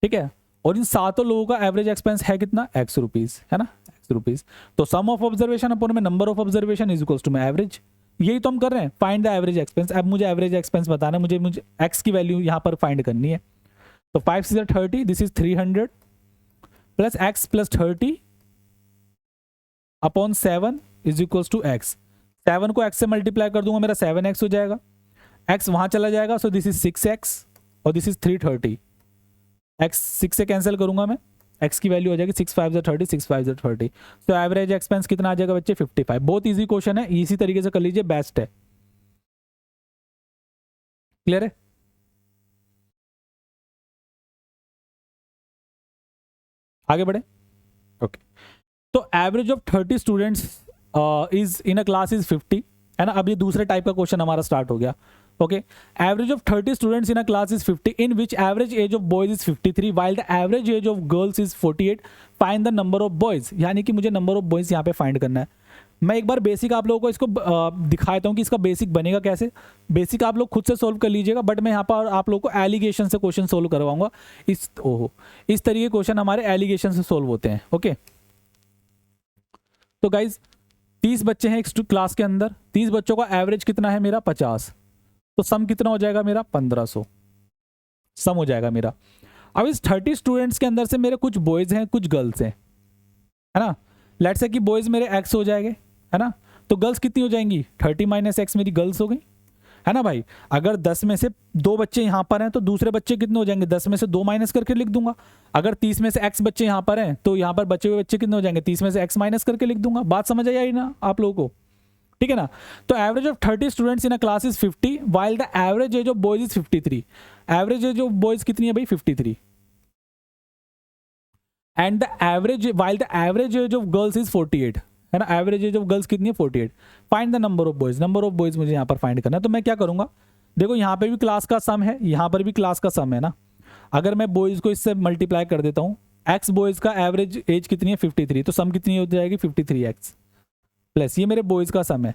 ठीक है, और इन 7 लोगों का एवरेज एक्सपेंस है कितना, X रुपीज, है ना, X रुपीज। तो सम ऑफ ऑब्जर्वेशन अपॉन में number of observation is equals to में एवरेज। यही तो हम कर रहे हैं, फाइंड द एवरेज एक्सपेंस। अब मुझे एवरेज एक्सपेंस बताना है, मुझे X की वैल्यू यहाँ पर फाइंड करनी है। तो 5 6 30, this is 300 plus X plus 30 upon 7 is equals to X। 7 को X से मल्टीप्लाई कर दूंगा, मेरा 7X हो जाएगा, X वहां चला जाएगा, सो दिस इज 6X और दिस इज 330। X 6 से कैंसिल करूंगा मैं, X की वैल्यू हो जाएगी 6 5 30, 6 5 30। तो एवरेज एक्सपेंस कितना आ जाएगा बच्चे, 55। बहुत इजी क्वेश्चन है, इसी तरीके से कर लीजिए, बेस्ट है। क्लियर है? आगे बढ़े। ओके, तो average of 30 students is in a class is 50, है ना। अब ये दूसरे टाइप का क्वेश्चन हमारा स्टार्ट हो गया। Okay, average of 30 students in a class is 50 in which average age of boys is 53 while the average age of girls is 48। Find the number of boys, यानी कि मुझे नंबर ऑफ बॉयज यहाँ पे find करना है। मैं एक बार basic आप लोगों को इसको दिखाता हूँ कि इसका बेसिक बनेगा कैसे। बेसिक आप लोग खुद से सोल्व कर लीजिएगा, बट मैं यहाँ पर आप लोगों को एलिगेशन से क्वेश्चन सोल्व करवाऊंगा। इस तरीके क्वेश्चन हमारे एलिगेशन से सोल्व होते हैं। ओके, तो गाइज 30 बच्चे हैं एक क्लास के अंदर, 30 बच्चों का एवरेज कितना है मेरा 50, तो सम कितना हो जाएगा मेरा 1500 सम हो जाएगा मेरा। अब इस 30 स्टूडेंट्स के अंदर से मेरे कुछ बॉयज हैं कुछ गर्ल्स हैं, है ना। लेट्स से कि बॉयज मेरे X हो जाएंगे, है ना, तो गर्ल्स कितनी हो जाएंगी 30 - X मेरी गर्ल्स हो गई, है ना भाई। अगर 10 में से 2 बच्चे यहाँ पर हैं तो दूसरे बच्चे कितने हो जाएंगे, 10 में से 2 माइनस करके लिख दूंगा। अगर 30 में से X बच्चे यहाँ पर हैं तो यहाँ पर बचे हुए बच्चे कितने हो जाएंगे, 30 में से X माइनस करके लिख दूंगा। बात समझ आई ना आप लोगों को, ठीक है ना। तो average of 30 students in a class is 50 while the average age of boys is 53। Average age of boys कितनी है भाई 53, and the average while the average age of girls is 48, है ना। एवरेज एज ऑफ गर्ल्स कितनी है 48। Find the number of boys, number of boys मुझे यहाँ पर फाइंड करना है। तो मैं क्या करूंगा, देखो यहाँ पे भी क्लास का सम है, यहाँ पर भी क्लास का सम है ना। अगर मैं बॉयज को इससे मल्टीप्लाई कर देता हूँ एक्स बॉयज़ का एवरेज एज कितनी है 53, तो सम कितनी हो जाएगी 53x प्लस ये मेरे बॉयज़ का सम है।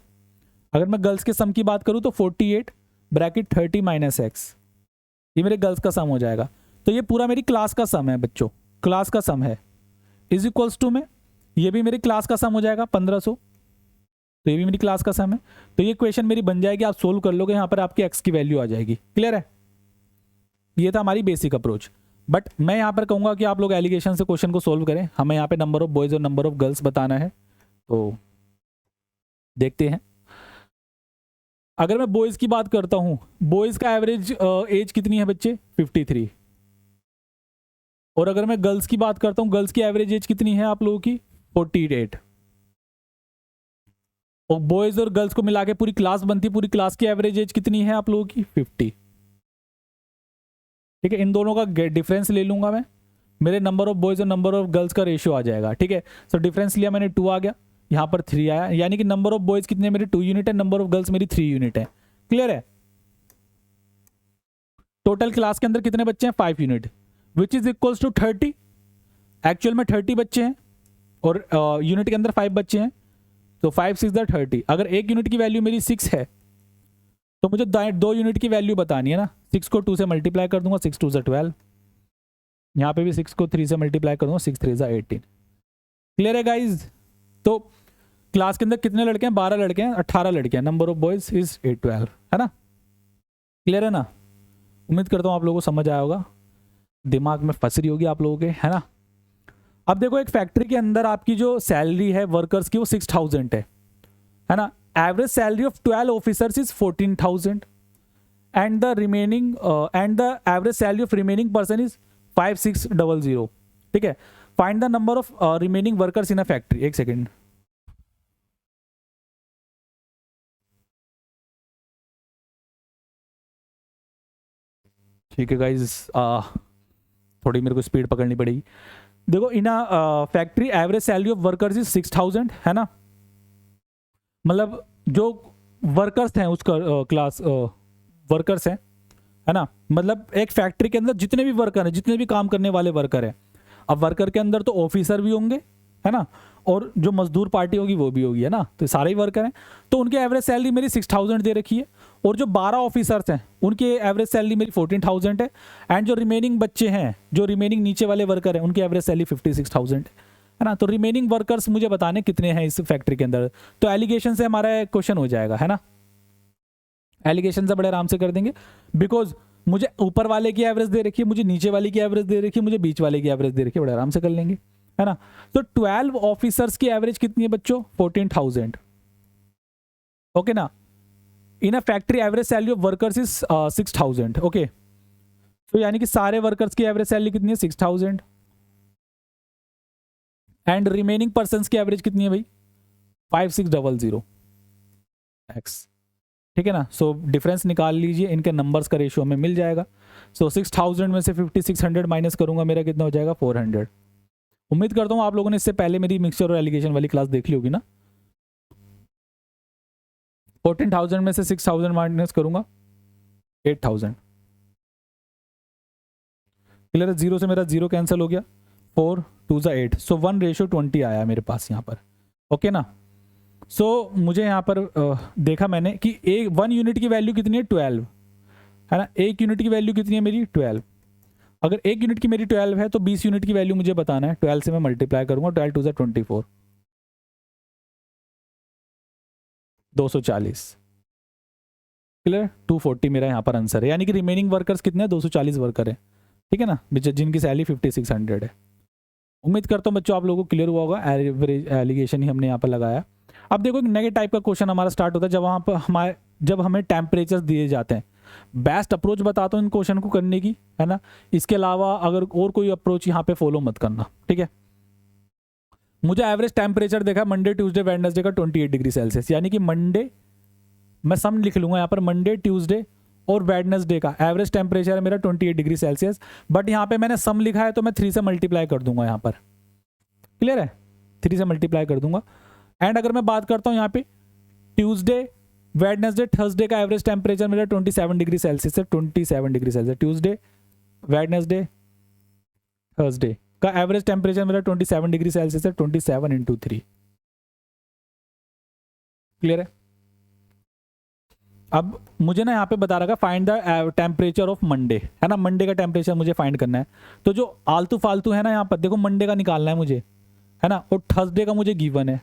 अगर मैं गर्ल्स के सम की बात करूँ तो 48 ब्रैकेट 30 माइनस एक्स, ये मेरे गर्ल्स का सम हो जाएगा। तो ये पूरा मेरी क्लास का सम है बच्चों, क्लास का सम है इज इक्वल्स टू में ये भी मेरी क्लास का सम हो जाएगा 1500, तो ये भी मेरी क्लास का सम है। तो ये क्वेश्चन मेरी बन जाएगी, आप सोल्व कर लोगे, यहाँ पर आपकी एक्स की वैल्यू आ जाएगी। क्लियर है? ये था हमारी बेसिक अप्रोच। बट मैं यहाँ पर कहूँगा कि आप लोग एलिगेशन से क्वेश्चन को सोल्व करें। हमें यहाँ पे नंबर ऑफ बॉयज़ और नंबर ऑफ गर्ल्स बताना है, तो देखते हैं। अगर मैं बॉयज़ की बात करता हूँ, बॉयज़ का एवरेज एज कितनी है बच्चे 53, और अगर मैं गर्ल्स की बात करता हूँ, गर्ल्स की एवरेज एज कितनी है आप लोगों की 48, और बॉयज़ और गर्ल्स को मिला के पूरी क्लास बनती है, पूरी क्लास की एवरेज एज कितनी है आप लोगों की 50। ठीक है, इन दोनों का डिफरेंस ले लूंगा मैं, मेरे नंबर ऑफ बॉयज़ और नंबर ऑफ गर्ल्स का रेशियो आ जाएगा। ठीक है, सो डिफरेंस लिया मैंने 2 आ गया, यहाँ पर 3 आया, यानी कि नंबर ऑफ बॉयज़ कितने मेरे 2 यूनिट है, नंबर ऑफ गर्ल्स मेरी 3 यूनिट है। क्लियर है? टोटल क्लास के अंदर कितने बच्चे हैं 5 unit, which is equals to 30। Actual में 30 बच्चे हैं और यूनिट के अंदर 5 बच्चे हैं, तो 5 6 30। अगर एक यूनिट की वैल्यू मेरी 6 है तो मुझे 2 यूनिट की वैल्यू बतानी है ना। 6 को 2 से मल्टीप्लाई कर दूंगा, 6 2 से 12, यहाँ पे भी 6 को 3 से मल्टीप्लाई कर दूंगा, 6 3 से 18। क्लियर है गाइज? तो क्लास के अंदर कितने लड़के हैं 12 लड़के हैं, 18 लड़के हैं, नंबर ऑफ बॉयज इज 12, है ना? क्लियर है ना? उम्मीद करता हूँ आप लोगों को समझ आया होगा, दिमाग में फंस रही होगी आप लोगों के, है ना? अब देखो, एक फैक्ट्री के अंदर आपकी जो सैलरी है वर्कर्स की वो 6000 है ना? Average salary of 12 officers is 14,000 and the remaining and the average salary of remaining person is 5600। ठीक है, find the number of remaining workers in a factory. एक सेकेंड, ठीक है गाइज, थोड़ी मेरे को स्पीड पकड़नी पड़ेगी। देखो, in factory average salary of workers is 6000, है ना? मतलब जो वर्कर्स हैं उसका क्लास वर्कर्स हैं, है ना? मतलब एक फैक्ट्री के अंदर जितने भी वर्कर हैं, जितने भी काम करने वाले वर्कर हैं, अब वर्कर के अंदर तो ऑफिसर भी होंगे, है ना, और जो मजदूर पार्टी होगी वो भी होगी, है ना? तो सारे ही वर्कर हैं, तो उनकी एवरेज सैलरी मेरी 6000 दे रखी है, और जो 12 ऑफिसर्स हैं उनकी एवरेज सैलरी मेरी 14,000 है, एंड जो रिमेनिंग बच्चे हैं, जो रिमेनिंग नीचे वाले वर्कर हैं, उनकी एवरेज सैलरी 56,000 है ना? तो रिमेनिंग वर्कर्स मुझे बताने कितने हैं इस फैक्ट्री के अंदर। तो एलिगेशन से हमारा क्वेश्चन हो जाएगा, है ना? एलिगेशन से बड़े आराम से कर देंगे, बिकॉज मुझे ऊपर वाले की एवरेज दे रखी है, मुझे नीचे वाले की एवरेज दे रखी है, मुझे बीच वाले की एवरेज दे रखी है, बड़े आराम से कर लेंगे, है ना? तो 12 ऑफिसर्स की एवरेज कितनी है बच्चों 14,000, ओके ना? In a factory average salary of workers is 6000, okay? तो यानी कि सारे वर्कर्स की एवरेज सैलरी कितनी है 6000, एंड रिमेनिंग पर्सन की एवरेज कितनी है भाई 5600 एक्स। ठीक है ना? सो डिफरेंस निकाल लीजिए, इनके नंबर्स का रेशियो हमें मिल जाएगा। सो 6000 में से 5600 माइनस करूंगा, मेरा कितना हो जाएगा 400। उम्मीद करता हूँ आप लोगों ने इससे पहले मेरी मिक्सचर और एलिगेशन वाली क्लास देख ली होगी ना। 14,000 में से 6000 माइनस करूंगा 8000। क्लियर है? 0 से मेरा 0 कैंसिल हो गया, 4 2 8, सो 1:20 आया मेरे पास यहाँ पर, ओके ना? सो मुझे यहाँ पर देखा मैंने कि एक 1 यूनिट की वैल्यू कितनी है 12, है ना? 1 यूनिट की वैल्यू कितनी है मेरी 12। अगर 1 यूनिट की मेरी 12 है तो 20 यूनिट की वैल्यू मुझे बताना है। 12 से मैं मल्टीप्लाई करूंगा, 12 2 24, 240। क्लियर? 240 मेरा यहाँ पर आंसर है, यानी कि रिमेनिंग वर्कर्स कितने हैं 240 वर्कर है, ठीक है ना, जिनकी सैलरी 5600 है। उम्मीद करता हूँ बच्चों आप लोगों को क्लियर हुआ होगा। एवरेज एलिगेशन ही हमने यहाँ पर लगाया। अब देखो, एक नए टाइप का क्वेश्चन हमारा स्टार्ट होता है जब वहाँ पर जब हमें टेम्परेचर्स दिए जाते हैं। बेस्ट अप्रोच बताता हूँ इन क्वेश्चन को करने की, है ना? इसके अलावा अगर और कोई अप्रोच यहाँ पे फॉलो मत करना, ठीक है? मुझे एवरेज टेम्परेचर देखा मंडे ट्यूसडे वेडनेसडे का 28 डिग्री सेल्सियस, यानी कि मंडे, मैं सम लिख लूंगा यहाँ पर, मंडे ट्यूसडे और वेडनेसडे का एवरेज टेम्परेचर है मेरा 28 डिग्री सेल्सियस। बट यहाँ पे मैंने सम लिखा है तो मैं 3 से मल्टीप्लाई कर दूंगा यहाँ पर। क्लियर है? 3 से मल्टीप्लाई कर दूंगा। एंड अगर मैं बात करता हूँ यहाँ पे ट्यूसडे वेडनेसडे थर्सडे का एवरेज टेम्परेचर मेरा 27 डिग्री सेल्सियस है, 27 degree Celsius Tuesday Wednesday Thursday, का एवरेज टेम्परेचर मेरा 27 डिग्री सेल्सियस है, 27 इंटू 3। क्लियर है? अब मुझे ना यहाँ पे बता रहा find the temperature of Monday, है ना, मंडे का टेम्परेचर मुझे फाइंड करना है। तो जो आलतू फालतू है ना यहाँ पर, देखो मंडे का निकालना है मुझे, है ना, और थर्सडे का मुझे गिवन है।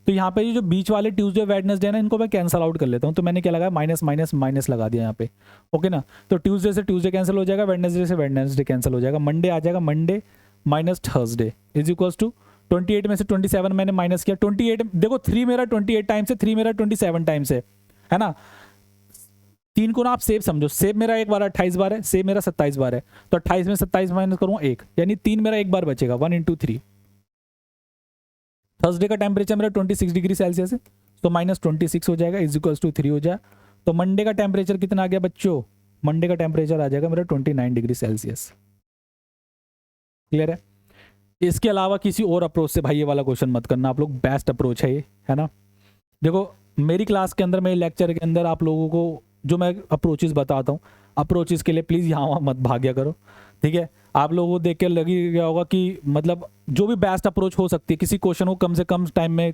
तो यहाँ पे ये जो बीच वाले ट्यूसडे वेडनेसडे ना, इनको मैं कैंसिल आउट कर लेता हूँ। तो मैंने क्या लगाया, माइनस माइनस माइनस लगा दिया यहाँ पे। ओके ना, तो ट्यूसडे से ट्यूसडे कैंसिल हो जाएगा, वेडनेसडे से वेडनेसडे कैंसिल हो जाएगा, मंडे आ जाएगा, Monday minus Thursday is equals to 28 में से 27 मैंने माइनस किया। 28 देखो 3 मेरा 28 टाइम्स है, 3 मेरा 27 टाइम्स है ना। 3 को ना आप सेव समझो, सेव मेरा एक बार 28 बार है, सेव मेरा 27 बार है। तो 28 में 27 माइनस करूँगा 1, यानी 3 मेरा एक बार बचेगा, 1 इंटू 3। थर्सडे का टेम्परेचर मेरा 26 डिग्री सेल्सियस है, तो माइनस 26 हो जाएगा, इज इक्वल्स टू 3 हो जाए। तो मंडे का टेम्परेचर कितना आ गया बच्चों, मंडे का टेम्परेचर आ जाएगा मेरा 29 डिग्री सेल्सियस। क्लियर है? इसके अलावा किसी और अप्रोच से भाई ये वाला क्वेश्चन मत करना आप लोग, बेस्ट अप्रोच है ये, है ना। देखो मेरी क्लास के अंदर, मेरे लेक्चर के अंदर आप लोगों को जो मैं अप्रोचेस बताता हूँ, अप्रोचेस के लिए प्लीज़ यहाँ मत भाग्या करो, ठीक है। आप लोगों को देख के लगी गया होगा कि मतलब जो भी बेस्ट अप्रोच हो सकती है किसी क्वेश्चन को कम से कम टाइम में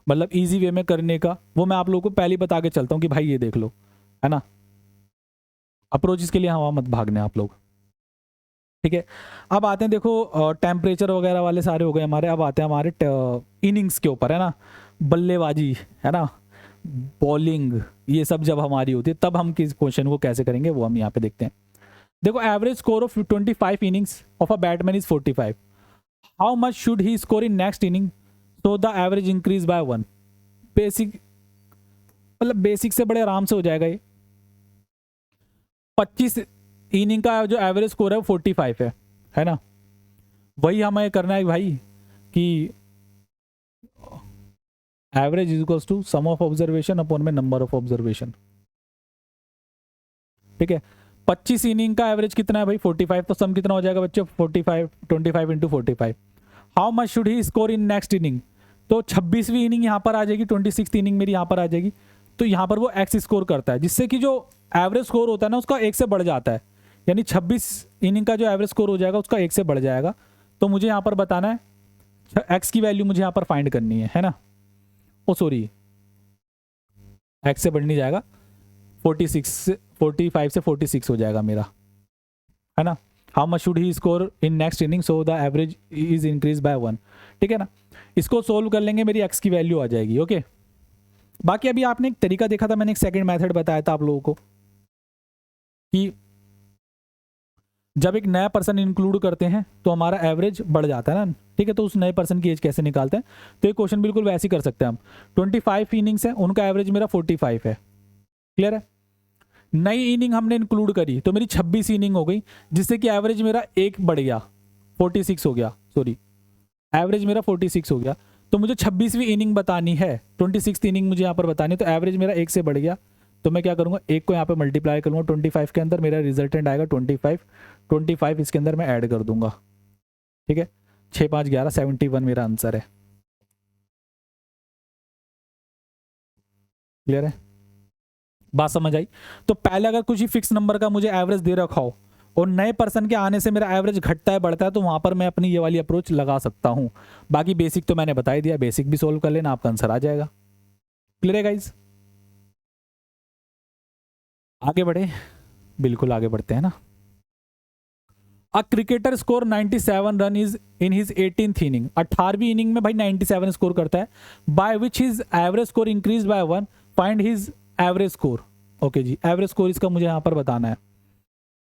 मतलब इजी वे में करने का, वो मैं आप लोगों को पहले ही बता के चलता हूँ कि भाई ये देख लो, है ना। अप्रोचेस के लिए हवा मत भागने आप लोग, ठीक है। अब आते हैं, देखो टेम्परेचर वगैरह वाले सारे हो गए हमारे। अब आते हैं हमारे इनिंग्स के ऊपर, है ना, बल्लेबाजी, है ना, बॉलिंग, ये सब जब हमारी होती है तब हम किस क्वेश्चन को कैसे करेंगे वो हम यहाँ पे देखते हैं। देखो average score of 25 innings of a batsman is 45। How much should he score in next inning so the average increase by 1। Basic, मतलब बेसिक से बड़े आराम से हो जाएगा ये। 25 इनिंग का जो एवरेज स्कोर है वो 45 है ना। वही हमें करना है भाई कि average is equals to sum of observation upon में नंबर ऑफ ऑब्जर्वेशन, ठीक है। 25 इनिंग का एवरेज कितना है भाई, 45, तो सम कितना हो जाएगा बच्चों, 45, 25 into 45। How much should he score in next inning, तो 26वीं इनिंग यहाँ पर आ जाएगी, 26th इनिंग मेरी यहाँ पर आ जाएगी। तो यहाँ पर वो एक्स स्कोर करता है, जिससे कि जो एवरेज स्कोर होता है ना उसका 1 से बढ़ जाता है, यानी 26 इनिंग का जो एवरेज स्कोर हो जाएगा उसका 1 से बढ़ जाएगा। तो मुझे यहाँ पर बताना है एक्स की वैल्यू मुझे यहाँ पर फाइंड करनी है ना। ओ सॉरी, एक्स से बढ़ नहीं जाएगा, 45 से 46 हो जाएगा मेरा, है ना। How much should he score in next inning so the average is increase by 1, ठीक है ना। इसको सोल्व कर लेंगे, मेरी एक्स की वैल्यू आ जाएगी। ओके, बाकी अभी आपने एक तरीका देखा था, मैंने एक सेकंड मेथड बताया था आप लोगों को कि जब एक नया पर्सन इंक्लूड करते हैं तो हमारा एवरेज बढ़ जाता है ना, ठीक है। तो उस नए पर्सन की एज कैसे निकालते हैं, तो ये क्वेश्चन बिल्कुल वैसे ही कर सकते हैं हम। 25 इनिंग्स है, उनका एवरेज मेरा 45 है, क्लियर है। नई इनिंग हमने इंक्लूड करी तो मेरी 26 इनिंग हो गई, जिससे कि एवरेज मेरा 1 बढ़ गया, 46 हो गया, सॉरी एवरेज मेरा 46 हो गया। तो मुझे 26वीं इनिंग बतानी है, 26th इनिंग मुझे यहाँ पर बतानी है, तो एवरेज मेरा 1 से बढ़ गया। तो मैं क्या करूँगा, 1 को यहाँ पे मल्टीप्लाई करूँगा 25 के अंदर, मेरा रिजल्टेंट आएगा 25 इसके अंदर मैं ऐड कर दूंगा, ठीक है। 6 5 11 71 मेरा आंसर है, क्लियर है, बात समझ आई। तो पहले अगर कुछ ही फिक्स नंबर का मुझे एवरेज दे रखा हो और नए पर्सन के आने से मेरा एवरेज घटता है बढ़ता है, तो वहां पर मैं अपनी ये वाली अप्रोच लगा सकता हूं। बाकी बेसिक तो मैंने बता ही दिया, बेसिक भी सोल्व कर लेना, आपका आंसर आ जाएगा। क्लियर है गाइज, आगे बढ़े, बिल्कुल आगे बढ़ते हैं ना। A cricketer score 97 run is in his 18th inning, 18वीं इनिंग में भाई 97 स्कोर करता है, by which his average score increase by 1, find his average score. Okay जी, एवरेज स्कोर इसका मुझे यहां पर बताना है,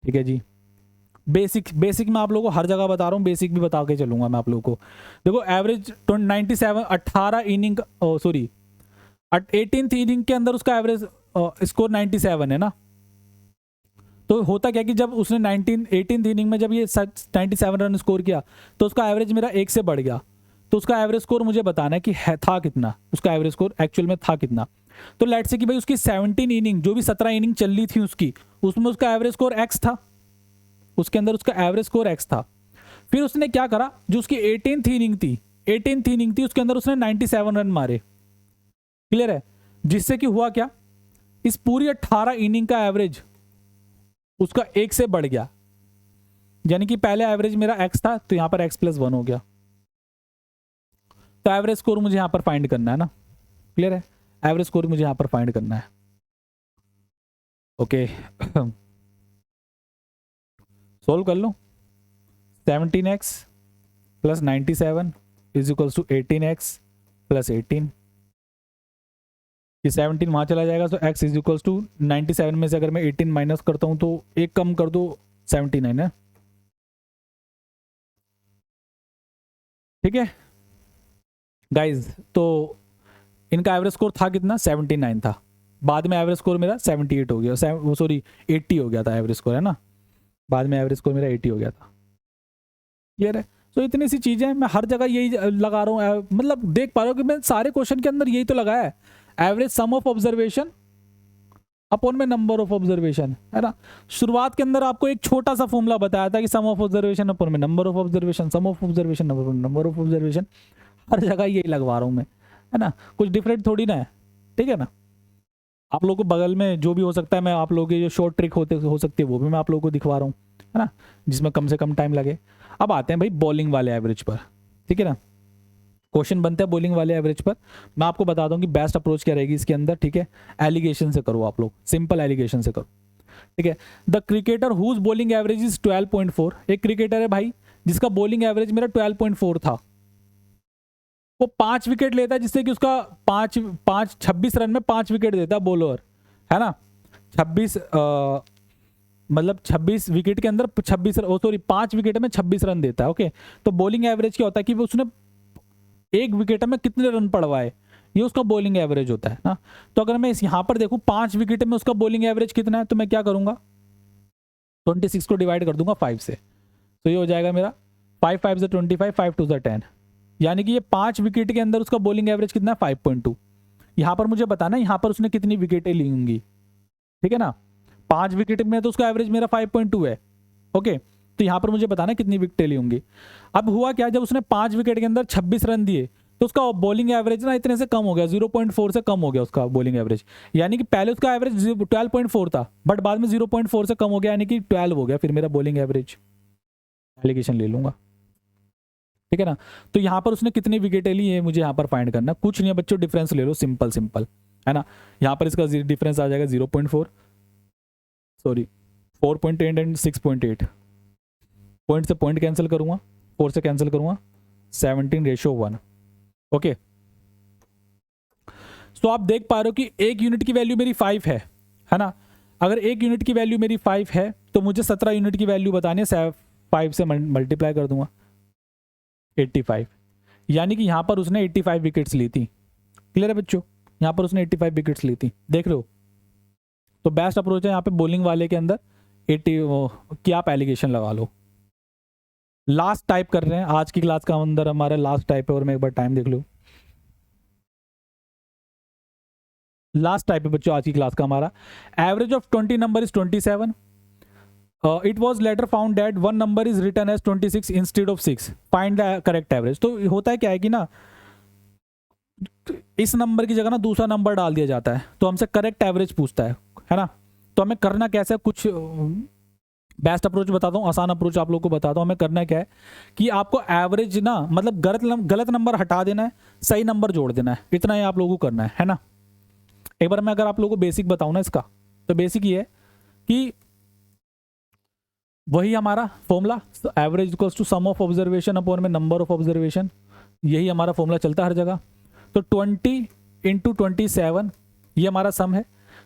ठीक है जी। बेसिक मैं आप लोगों को हर जगह बता रहा हूँ, बेसिक भी बता के चलूंगा मैं आप लोगों को। देखो average 97, 18 inning, sorry 18th inning के अंदर उसका एवरेज स्कोर 97 है ना। तो होता क्या कि जब उसने 18th इनिंग में जब ये 97 रन स्कोर किया तो उसका एवरेज मेरा 1 से बढ़ गया। तो उसका एवरेज स्कोर मुझे बताना है कि था कितना, उसका एवरेज स्कोर एक्चुअल में था कितना। तो लेट्स से कि भाई उसकी 17 इनिंग, जो भी 17 इनिंग चल रही थी उसकी, उसमें उसका एवरेज स्कोर एक्स था, उसके अंदर उसका एवरेज स्कोर एक्स था। फिर उसने क्या करा, जो उसकी 18th इनिंग थी उसके अंदर उसने 97 रन मारे, क्लियर है। जिससे कि हुआ क्या, इस पूरी 18 इनिंग का एवरेज उसका 1 से बढ़ गया। यानी कि पहले एवरेज मेरा x था तो यहाँ पर x प्लस 1 हो गया। तो एवरेज स्कोर मुझे यहाँ पर फाइंड करना है ना, क्लियर है? एवरेज स्कोर मुझे यहाँ पर फाइंड करना है। ओके सोल्व कर लो। 17x plus 97 is equals to 18x plus 18। ये 17 वहां चला जाएगा तो x इज इक्वल्स टू 97 में से अगर मैं 18 माइनस करता हूं तो एक कम कर दो 79 है, ठीक है गाइज। तो इनका एवरेज स्कोर था कितना? 79 था। बाद में एवरेज स्कोर मेरा 78 हो गया, सॉरी 80 हो गया था एवरेज स्कोर, है ना। बाद में एवरेज स्कोर मेरा 80 हो गया था, क्लियर है? तो इतनी सी चीजें मैं हर जगह यही लगा रहा हूँ, मतलब देख पा रहा हूँ कि मैं सारे क्वेश्चन के अंदर यही तो लगाया है, average some of observation upon में नंबर ऑफ ऑब्जर्वेशन, है ना। शुरुआत के अंदर आपको एक छोटा सा फॉर्मूला बताया था कि सम ऑफ ऑब्जर्वेशन अपॉन में number of observation, sum of observation upon number of observation. हर जगह यही लगवा रहा हूँ मैं, है ना, कुछ डिफरेंट थोड़ी ना है, ठीक है ना। आप लोगों को बगल में जो भी हो सकता है, मैं आप लोगों की जो शॉर्ट ट्रिक हो सकती है वो भी मैं आप लोगों को दिखवा रहा हूँ, है ना, जिसमें कम से कम टाइम लगे। अब आते हैं भाई बॉलिंग वाले एवरेज पर, ठीक है ना। क्वेश्चन बनते हैं बॉलिंग वाले एवरेज पर। मैं आपको बता दूं कि बेस्ट अप्रोच क्या रहेगी इसके अंदर, ठीक है। एलिगेशन से करो आप लोग, सिंपल एलिगेशन से करो, ठीक है। The cricketer whose bowling average is 12.4। एक क्रिकेटर है भाई जिसका बॉलिंग एवरेज मेरा 12.4 था। वो 5 विकेट लेता है, जिससे कि उसका 26 रन में 5 विकेट देता है बॉलर, है ना। 26 मतलब 26 विकेट के अंदर 26 सॉरी 5 विकेट में 26 रन देता है। ओके, तो बॉलिंग एवरेज क्या होता है कि उसने एक विकेट में कितने रन पड़वाए, ये उसका बॉलिंग एवरेज होता है ना। तो अगर मैं यहां पर देखूं 5 विकेट में उसका बॉलिंग एवरेज कितना है, तो मैं क्या करूंगा 26 को डिवाइड कर दूंगा 5 से, तो ये हो जाएगा मेरा 5 5 से 25, 5 2 से 10, यानी कि ये 5 विकेट के अंदर उसका बॉलिंग एवरेज कितना है 5.2। यहां पर मुझे बताना है यहां पर उसने कितनी विकेटें ली होंगी, ठीक है ना। 5 विकेट में तो उसका एवरेज मेरा 5.2 है। ओके, तो यहां पर मुझे बताना है कितनी विकेटें ली होंगी। अब हुआ क्या, जब उसने 5 विकेट के अंदर 26 रन दिए तो उसका बॉलिंग एवरेज ना इतने से कम हो गया, 0.4 से कम हो गया उसका बॉलिंग एवरेज। यानी कि पहले उसका एवरेज 12.4 था, बट बाद में 0.4 से कम हो गया, यानी कि 12 हो गया फिर मेरा बॉलिंग एवरेज। एलिगेशन ले लूंगा, ठीक है ना। तो यहां पर उसने कितनी विकेटें ली है मुझे यहां पर फाइंड करना, कुछ नहीं है बच्चों, डिफरेंस ले लो, सिंपल सिंपल, है ना। यहां पर इसका डिफरेंस आ जाएगा 0.4, सॉरी 4.8 एंड 6.8। पॉइंट से पॉइंट कैंसिल करूंगा, 4 से कैंसिल करूंगा, 17:1। ओके, तो आप देख पा रहे हो कि एक यूनिट की वैल्यू मेरी 5 है ना। अगर एक यूनिट की वैल्यू मेरी 5 है तो मुझे 17 यूनिट की वैल्यू बतानी है, 5 से मल्टीप्लाई कर दूंगा 85, यानी कि यहां पर उसने 85 विकेट्स ली थी। क्लियर है बच्चों, यहां पर उसने 85 विकेट्स ली थी, देख रहे हो। तो बेस्ट अप्रोच है यहाँ पे बॉलिंग वाले के अंदर 80 की आप एलिगेशन लगा लो। लास्ट टाइप कर रहे हैं आज की क्लास का अंदर, हमारा लास्ट टाइप है, और मैं एक बार टाइम देख लूं। लास्ट टाइप है बच्चों आज की क्लास का हमारा। Average of 20 number is 27। It was later found that one number is return as 26 instead of 6, find the correct average. तो होता है क्या है कि ना, इस नंबर की जगह ना दूसरा नंबर डाल दिया जाता है, तो हमसे करेक्ट एवरेज पूछता है ना। तो हमें करना कैसे, कुछ बेस्ट अप्रोच बताता हूँ, आसान अप्रोच आप लोग को बताता हूँ। हमें करना क्या है कि आपको एवरेज ना, मतलब गलत नंबर हटा देना है, सही नंबर जोड़ देना है, इतना ही आप लोगों को करना है ना। एक बार मैं अगर आप लोगों को बेसिक बताऊं ना इसका, तो बेसिक ये है कि वही हमारा formula average equals to sum of observation upon में नंबर ऑफ ऑब्जर्वेशन, यही हमारा फॉर्मूला चलता है हर जगह। तो 20 इंटू 27 ये हमारा सम है।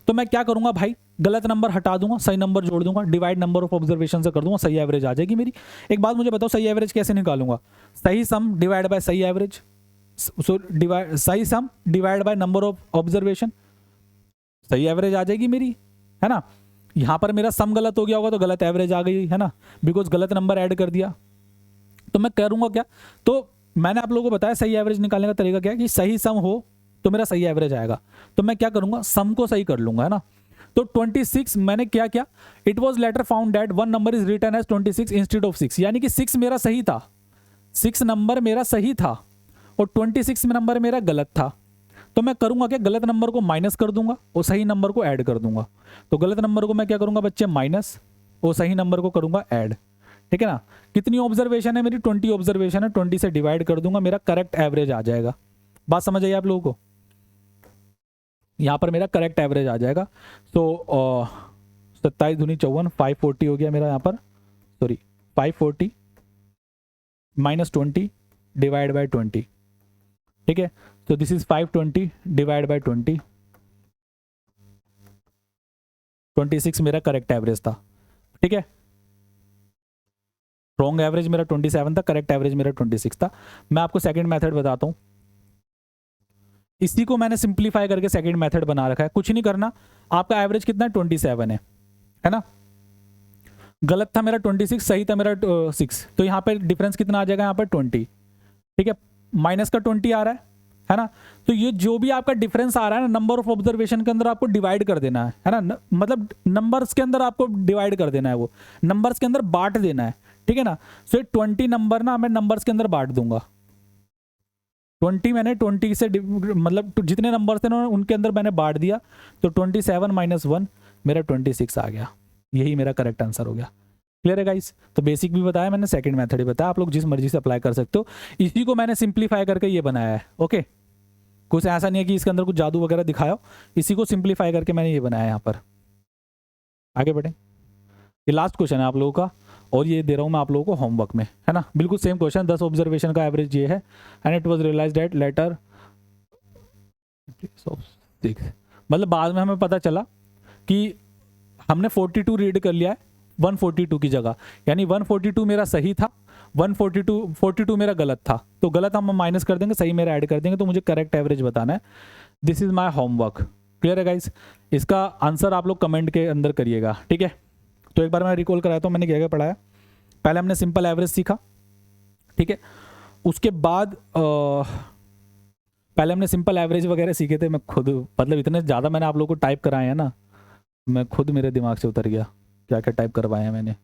तो मैं क्या करूंगा भाई, गलत नंबर हटा दूंगा, सही नंबर जोड़ दूंगा, डिवाइड नंबर ऑफ ऑब्जर्वेशन से कर दूंगा, सही एवरेज आ जाएगी मेरी। एक बात मुझे बताओ, सही एवरेज कैसे निकालूंगा? सही सम डिवाइड बाय सही एवरेज, सही sum divide by number of observation, सही एवरेज आ जाएगी मेरी, है ना। यहां पर मेरा सम गलत हो गया होगा तो गलत एवरेज आ गई, है ना, बिकॉज गलत नंबर ऐड कर दिया। तो मैं करूंगा क्या, तो मैंने आप लोगों को बताया सही एवरेज निकालने का तरीका क्या है कि सही सम हो तो मेरा सही एवरेज आएगा। तो मैं क्या करूंगा, सम को सही कर लूंगा, है ना। तो 26 मैंने क्या किया, it was later found that one number is return as 26 instead of 6, यानी कि 6 मेरा सही था, 6 नंबर मेरा सही था और 26 नंबर मेरा गलत था। तो मैं करूंगा क्या, गलत नंबर को माइनस कर दूंगा और सही नंबर को ऐड कर दूंगा। तो गलत नंबर को मैं क्या करूंगा बच्चे, माइनस, और सही नंबर को करूंगा ऐड, ठीक है ना। कितनी ऑब्जर्वेशन है मेरी, 20 ऑब्जर्वेशन है, 20 से डिवाइड कर दूंगा, मेरा करेक्ट एवरेज आ जाएगा। बात समझ आई आप लोगों को, यहाँ पर मेरा करेक्ट एवरेज आ जाएगा। तो 27 दूनी 54, 540 हो गया मेरा यहाँ पर, सॉरी 540 माइनस 20 डिवाइड बाय 20, ठीक है। तो दिस इज 520 डिवाइड बाय 20, 26 मेरा करेक्ट एवरेज था, ठीक है। रॉन्ग एवरेज मेरा 27 था, करेक्ट एवरेज मेरा 26 था। मैं आपको सेकंड मेथड बताता हूं, इसी को मैंने सिंप्लीफाई करके सेकंड मेथड बना रखा है। कुछ नहीं करना, आपका एवरेज कितना है, 27 है ना। गलत था मेरा 26, सही था मेरा 6, तो यहाँ पे डिफरेंस कितना आ जाएगा, यहाँ पर 20, ठीक है। माइनस का 20 आ रहा है ना। तो ये जो भी आपका डिफरेंस आ रहा है ना, नंबर ऑफ ऑब्जर्वेशन के अंदर आपको डिवाइड कर देना है ना, मतलब नंबर्स के अंदर आपको डिवाइड कर देना है, वो नंबर्स के अंदर बांट देना है, ठीक है ना। सो 20 नंबर ना मैं नंबर्स के अंदर बांट दूंगा, 20 मैंने 20 से मतलब जितने नंबर्स थे ना उनके अंदर मैंने बांट दिया, तो 27 माइनस 1 मेरा 26 आ गया। यही मेरा करेक्ट आंसर हो गया। क्लियर है गाइस। तो बेसिक भी बताया मैंने, सेकंड मेथड भी बताया, आप लोग जिस मर्जी से अप्लाई कर सकते हो। इसी को मैंने सिंप्लीफाई करके ये बनाया है, ओके। कुछ ऐसा नहीं है कि इसके अंदर कुछ जादू वगैरह दिखाया हो, इसी को सिंप्लीफाई करके मैंने ये बनाया यहाँ पर। आगे बढ़े, ये लास्ट क्वेश्चन है आप लोगों का, और ये दे रहा हूँ मैं आप लोगों को होमवर्क में, है ना। बिल्कुल सेम क्वेश्चन, 10 ऑब्जर्वेशन का एवरेज ये है, and it was realised that later, मतलब बाद में हमें पता चला कि हमने 42 रीड कर लिया है 142 की जगह, यानी 142 मेरा सही था, 42 मेरा गलत था, तो गलत हम माइनस कर देंगे, सही मेरा ऐड कर देंगे, तो मुझे करेक्ट एवरेज बताना है। This is my homework. Clear है गाइस। इसका आंसर आप लोग कमेंट के अंदर करिएगा, ठीक है। तो एक बार मैं रिकॉल कराता हूँ मैंने क्या क्या पढ़ाया। पहले हमने सिंपल एवरेज सीखा, ठीक है। उसके बाद पहले हमने सिंपल एवरेज वगैरह सीखे थे, मैं खुद मतलब इतने ज़्यादा मैंने आप लोगों को टाइप कराए हैं ना, मैं खुद मेरे दिमाग से उतर गया क्या क्या टाइप करवाए हैं मैंने।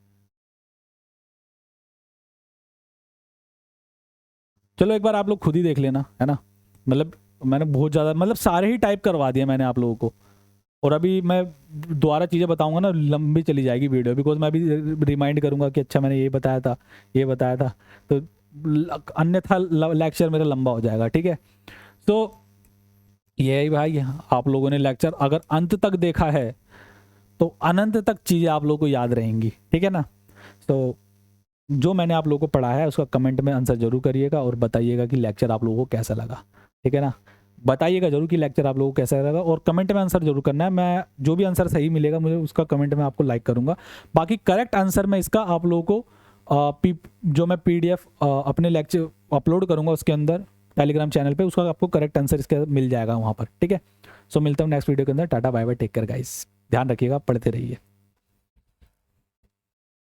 चलो एक बार आप लोग खुद ही देख लेना, है ना। मतलब मैंने बहुत ज़्यादा, मतलब सारे ही टाइप करवा दिए मैंने आप लोगों को, और अभी मैं दोबारा चीज़ें बताऊंगा ना, लंबी चली जाएगी वीडियो, बिकॉज मैं अभी रिमाइंड करूंगा कि अच्छा मैंने ये बताया था, ये बताया था, तो अन्यथा लेक्चर मेरा लंबा हो जाएगा, ठीक है। तो यही भाई, आप लोगों ने लेक्चर अगर अंत तक देखा है तो अनंत तक चीज़ें आप लोगों को याद रहेंगी, ठीक है ना। तो जो मैंने आप लोगों को पढ़ा है उसका कमेंट में आंसर जरूर करिएगा, और बताइएगा कि लेक्चर आप लोगों को कैसा लगा, ठीक है ना। बताइएगा जरूर कि लेक्चर आप लोगों को कैसा लगा, और कमेंट में आंसर जरूर करना है। मैं जो भी आंसर सही मिलेगा मुझे उसका कमेंट में आपको लाइक करूंगा। बाकी करेक्ट आंसर मैं इसका आप लोगों को जो मैं PDF अपने लेक्चर अपलोड करूंगा उसके अंदर टेलीग्राम चैनल पे, उसका आपको करेक्ट आंसर इसका मिल जाएगा वहाँ पर, ठीक है। सो मिलता हूँ नेक्स्ट वीडियो के अंदर। Tata bye bye, take care guys, ध्यान रखिएगा, पढ़ते रहिए।